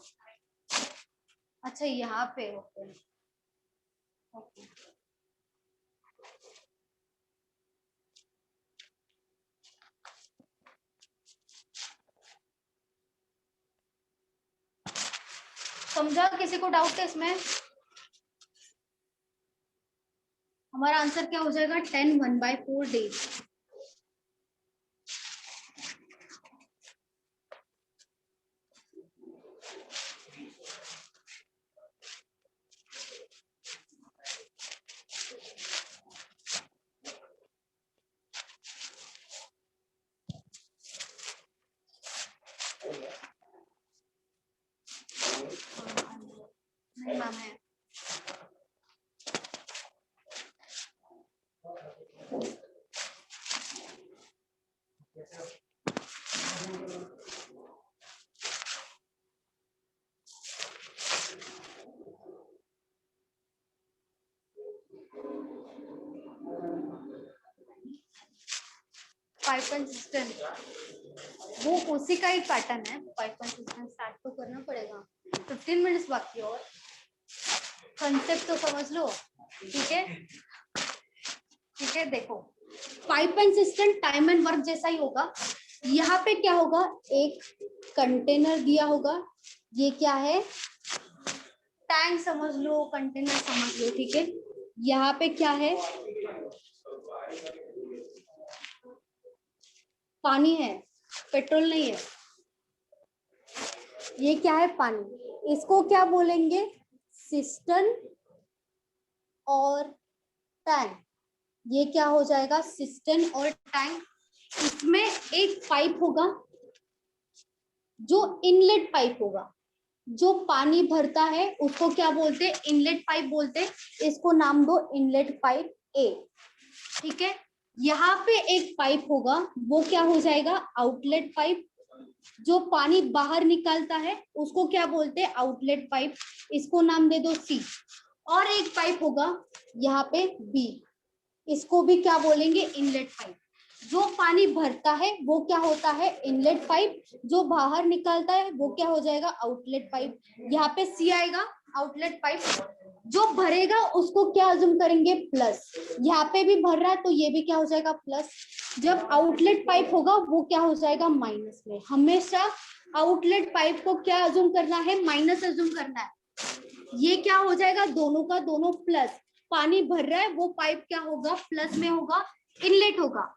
अच्छा यहाँ पे ओके ओके। समझा? किसी को डाउट है इसमें? हमारा आंसर क्या हो जाएगा? 10 1/4 डेज। नहीं मैम है। पाइप कंसिस्टेंट वो उसी का ही पैटर्न है। पाइप कंसिस्टेंट स्टार्ट तो करना पड़ेगा। 15 मिनट्स बाकी और कंसेप्ट तो समझ लो। ठीक है, ठीक है। देखो pipe and system time and work जैसा ही होगा। यहाँ पे क्या होगा? एक कंटेनर दिया होगा। ये क्या है? टैंक समझ लो, कंटेनर समझ लो। ठीक है, यहाँ पे क्या है? पानी है, पेट्रोल नहीं है। ये क्या है? पानी। इसको क्या बोलेंगे? सिस्टम और टैंक। ये क्या हो जाएगा? सिस्टम और टैंक। इसमें एक पाइप होगा जो इनलेट पाइप होगा। जो पानी भरता है उसको क्या बोलते हैं? इनलेट पाइप बोलते हैं। इसको नाम दो इनलेट पाइप ए। ठीक है, यहाँ पे एक पाइप होगा, वो क्या हो जाएगा? Outlet pipe. जो पानी बाहर निकालता है उसको क्या बोलते हैं? Outlet pipe. इसको नाम दे दो सी। और एक पाइप होगा यहाँ पे बी। इसको भी क्या बोलेंगे? Inlet pipe. जो पानी भरता है वो क्या होता है? Inlet pipe. जो बाहर निकालता है वो क्या हो जाएगा? Outlet pipe. यहाँ पे सी आएगा, आउटलेट पाइप। जो भरेगा उसको क्या अज्यूम करेंगे? प्लस। यहाँ पे भी भर रहा है तो ये भी क्या हो जाएगा? प्लस। जब आउटलेट पाइप होगा वो क्या हो जाएगा? माइनस में। हमेशा आउटलेट पाइप को क्या अज्यूम करना है? माइनस अज्यूम करना है। ये क्या हो जाएगा? दोनों का दोनों प्लस। पानी भर रहा है वो पाइप क्या होगा? प्लस में होगा, इनलेट होगा।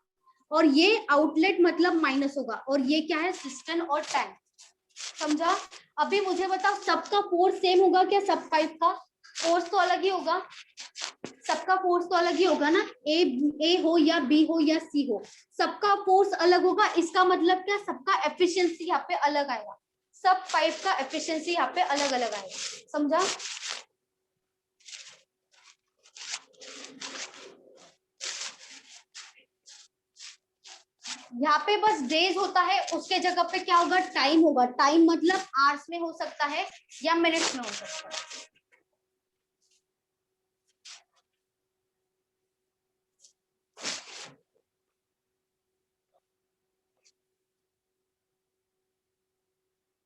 और ये आउटलेट मतलब माइनस होगा। और ये क्या है? सिस्टम और टैंक। समझा? अभी मुझे बताओ, सबका फोर्स सेम होगा क्या? सब पाइप का फोर्स तो अलग ही होगा। सबका फोर्स तो अलग ही होगा ना। ए हो या बी हो या सी हो, सबका फोर्स अलग होगा। इसका मतलब क्या? सबका एफिशिएंसी यहाँ पे अलग आएगा। सब पाइप का एफिशिएंसी यहाँ पे अलग अलग आएगा। समझा? यहाँ पे बस डेज होता है, उसके जगह पे क्या होगा? टाइम होगा। टाइम मतलब आवर्स में हो सकता है या मिनट्स में हो सकता है।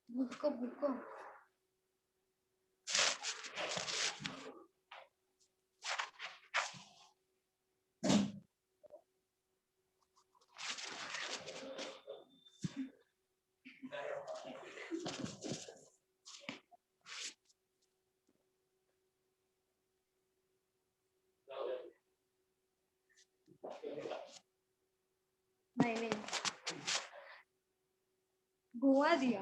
भूको भूको। नहीं नहीं, घुमा दिया,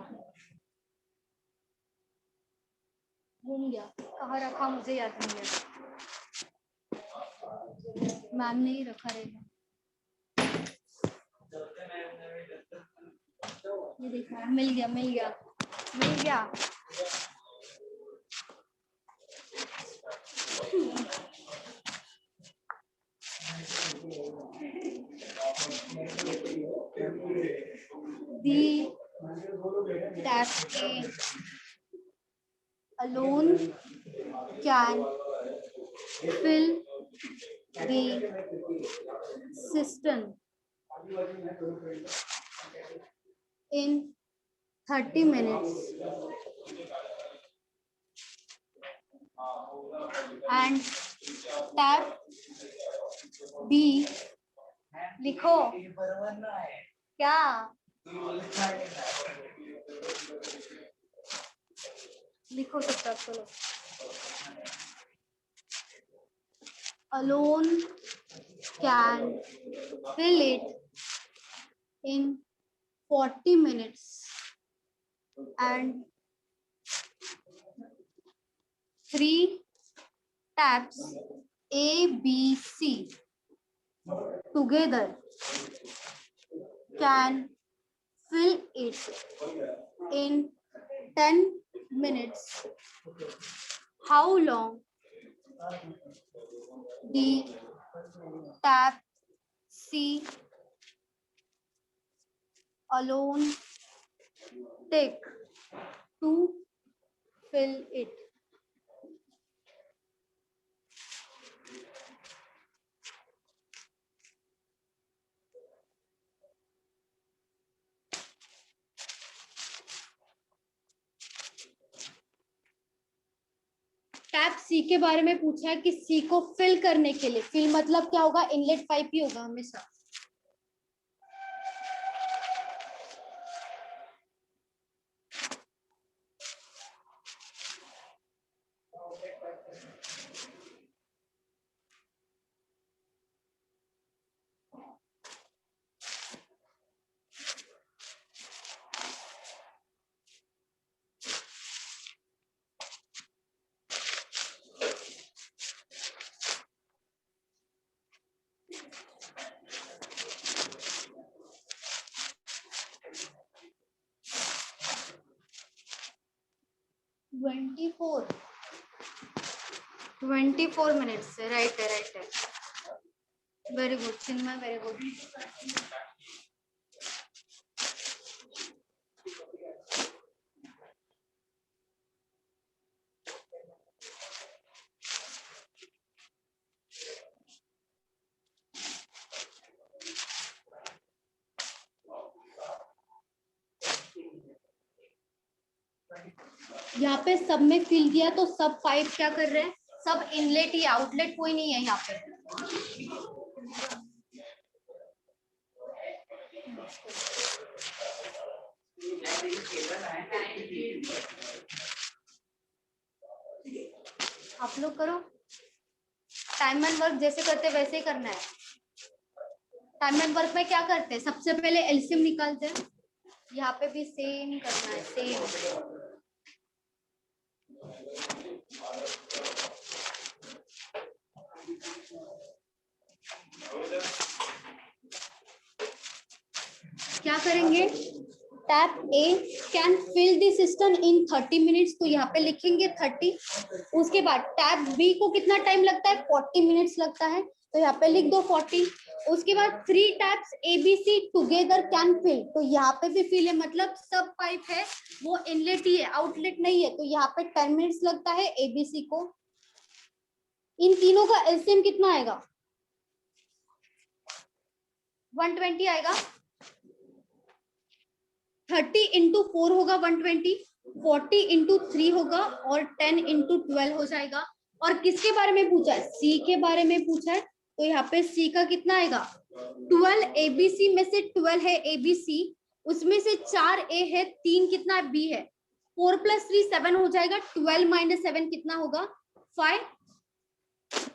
घूम गया। कहाँ रखा मुझे याद नहीं है। मैम ने ही रखा रहेगा। ये देखो, मिल गया मिल गया मिल गया। The tap alone can fill the cistern in 30 minutes and tap B, लिखो क्या? लिखो सब चलो। Alone can fill it in 40 minutes and 3 taps A, B, C together can fill it in 10 minutes. How long the tap C alone take to fill it? Tap C के बारे में पूछा है कि सी को फिल करने के लिए, फिल मतलब क्या होगा, इनलेट पाइप ही होगा हमेशा। ट्वेंटी फोर मिनट्स से राइट है। वेरी गुड चिन्मय, वेरी गुड। यहाँ पे सब में फिल किया तो सब पाइप क्या कर रहे हैं, सब इनलेट ही, आउटलेट कोई नहीं है यहाँ पे। आप लोग करो, टाइम एंड वर्क जैसे करते वैसे ही करना है। टाइम एंड वर्क में क्या करते हैं, सबसे पहले एलसीएम निकालते हैं, यहाँ पे भी सेम करना है, सेम। क्या करेंगे, tap A can fill the system in 30 minutes, तो यहाँ पे लिखेंगे 30। उसके बाद टैप बी को कितना टाइम लगता है, 40 मिनट्स लगता है, तो यहाँ पे लिख दो 40। उसके बाद 3 taps A B C together can fill, तो यहाँ पे भी फिल है, मतलब सब पाइप है वो इनलेट ही है, आउटलेट नहीं है, तो यहाँ पे 10 मिनट्स लगता है एबीसी को। इन तीनों का एलसीएम कितना आएगा, 120 आएगा। 30 इंटू 4 होगा 120, 40 इंटू 3 होगा और 10 इंटू 12 हो जाएगा। और किसके बारे में पूछा है, सी के बारे में पूछा है, तो यहाँ पे सी का कितना आएगा, 12 एबीसी में से 12 है एबीसी, उसमें से 4 ए है, 3 कितना बी है, 4 + 3 7 हो जाएगा, 12 - 7 कितना होगा 5,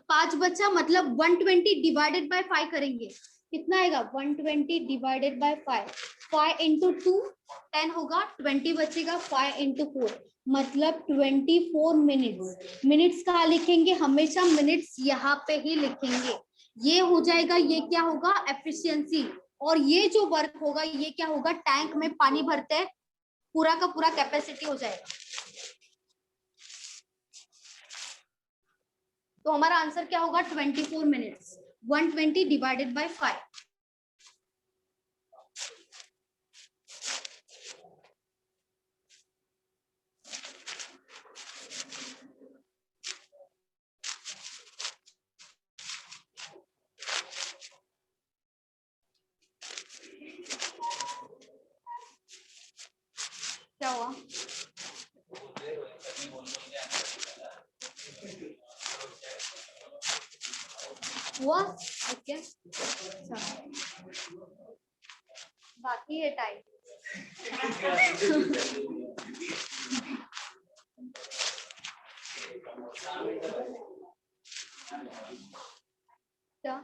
5 बचा, मतलब 120 डिवाइडेड बाय 5 करेंगे, कितना आएगा 120 डिवाइडेड बाय 5, 5 इंटू 2 10 होगा, 20 बचेगा, 5 इंटू 4 मतलब 24 मिनट्स। मिनट्स कहाँ लिखेंगे, हमेशा मिनट्स यहाँ पे ही लिखेंगे। ये हो जाएगा, ये क्या होगा एफिशिएंसी, और ये जो वर्क होगा ये क्या होगा, टैंक में पानी भरते हैं, पूरा का पूरा कैपेसिटी हो जाएगा। तो हमारा आंसर क्या होगा 24 मिनट्स, 120 डिवाइडेड बाय 5। क्या हुआ, हुआ ओके, बाकी है टाइम। क्या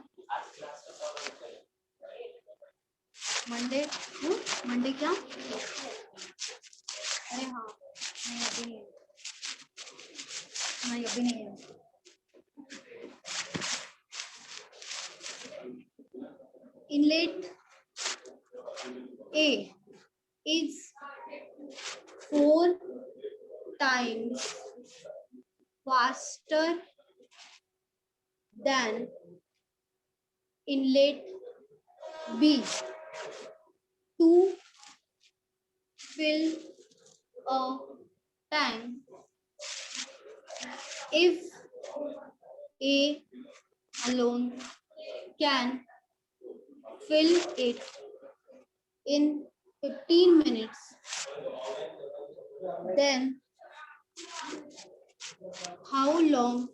मंडे? मंडे क्या? अरे हाँ, नहीं अभी नहीं है, नहीं अभी नहीं है। Inlet A is 4 times faster than inlet B to fill a tank if A alone can fill it in 15 minutes, then how long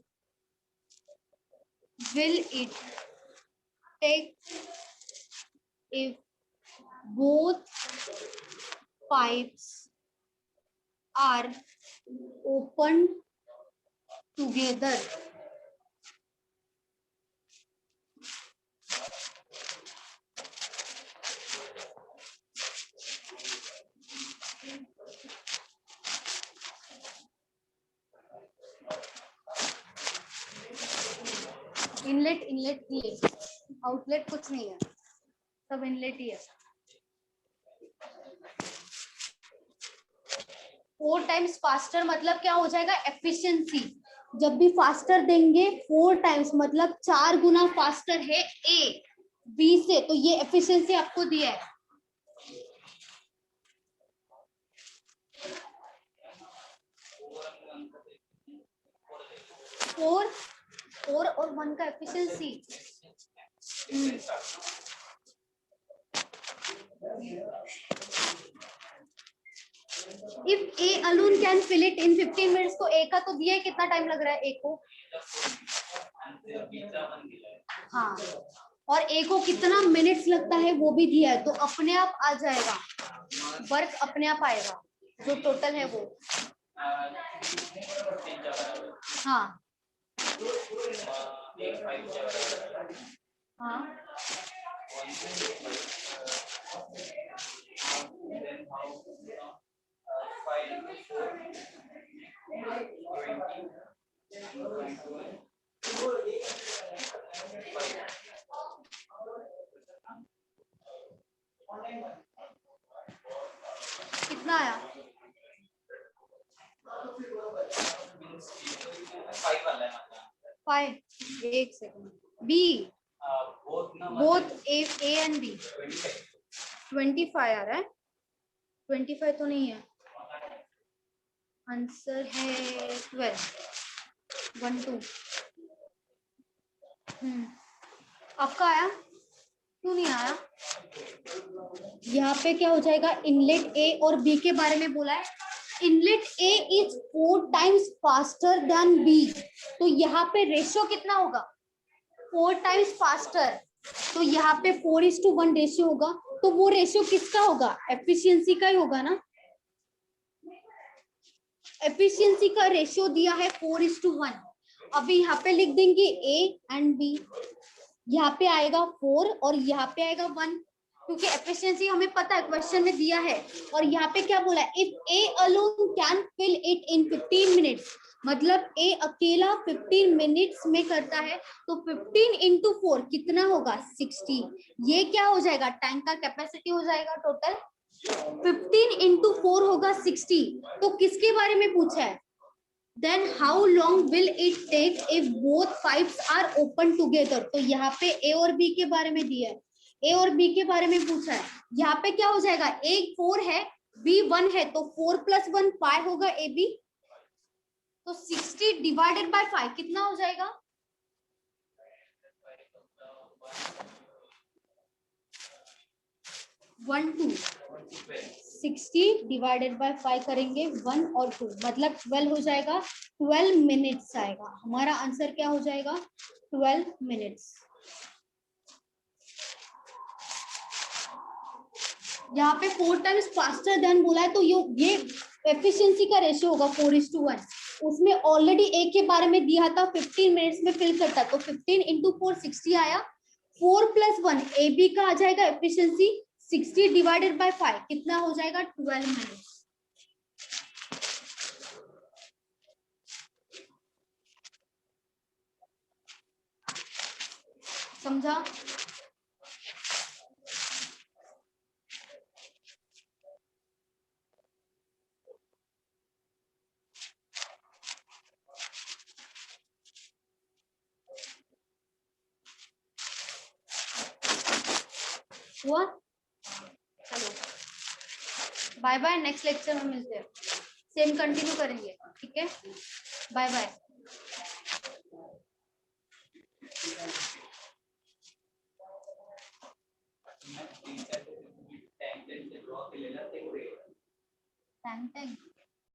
will it take if both pipes are opened together? Inlet inlet ही है, आउटलेट कुछ नहीं है, सब इनलेट ही है। 4 टाइम्स फास्टर मतलब क्या हो जाएगा? एफिशिएंसी। जब भी फास्टर देंगे 4 टाइम्स मतलब 4 गुना फास्टर है ए बी से, तो ये एफिशिएंसी आपको दिया है। फोर और 1 का efficiency. If A alone can fill it in 15 minutes, तो ए का तो दिया है, कितना टाइम लग रहा है ए को? हाँ, और ए को कितना मिनट्स लगता है वो भी दिया है, तो अपने आप आ जाएगा, वर्क अपने आप आएगा, जो टोटल है वो। हाँ हाँ, कितना आया? 5। एक second. B both A and B 25 आ रहा है। 25 तो नहीं है, आंसर है 12 1 2। आपका आया? क्यों नहीं आया? यहाँ पे क्या हो जाएगा? इनलेट ए और बी के बारे में बोला है। Inlet A is 4 times faster than B, तो यहाँ पे रेशियो कितना होगा? 4 टाइम्स फास्टर, तो यहाँ पे 4:1 रेशियो होगा, तो वो रेशियो किसका होगा? एफिशिएंसी का ही होगा ना। एफिशिएंसी का रेशियो दिया है 4:1। अभी यहाँ पे लिख देंगे ए एंड बी, यहाँ पे आएगा 4 और यहाँ पे आएगा 1, क्योंकि एफिशिएंसी हमें पता है, क्वेश्चन में दिया है। और यहाँ पे क्या बोला है? If A alone can fill it in 15 minutes, मतलब ए अकेला 15 मिनट्स में करता है, तो 15 into 4 कितना होगा? 60। ये क्या हो जाएगा? टैंक का कैपेसिटी हो जाएगा टोटल। 15 into 4 होगा 60। तो किसके बारे में पूछा है? Then how long will it take if both pipes are open together? तो यहाँ पे A और B के बारे में दिया है, A और B के बारे में पूछा है। यहाँ पे क्या हो जाएगा? A 4 है, B 1 है, तो 4 + 1 5 होगा AB, तो 60 डिवाइडेड बाय 5 कितना हो जाएगा? 1 2। 60 डिवाइडेड बाय 5 करेंगे 1 और 2, मतलब 12 हो जाएगा। 12 मिनट्स आएगा हमारा आंसर। क्या हो जाएगा? 12 मिनट्स। यहाँ पे 4 टाइम्स फास्टर देन बोला है, तो ये एफिशिएंसी का रेशियो होगा 4:1। उसमें ऑलरेडी ए के बारे में दिया था 15 मिनट्स में फिल करता, तो 15 इंटू 4 60 आया। 4 + 1 ए बी का आ जाएगा एफिशिएंसी 60 डिवाइडेड बाय 5 कितना हो जाएगा 12 मिनट्स। समझा? हुआ? चलो बाय बाय, नेक्स्ट लेक्चर में मिलते हैं, सेम कंटिन्यू करेंगे, ठीक है, बाय बाय। मैं टीचर को टैग करके ड्रॉ के लेला ते टैंक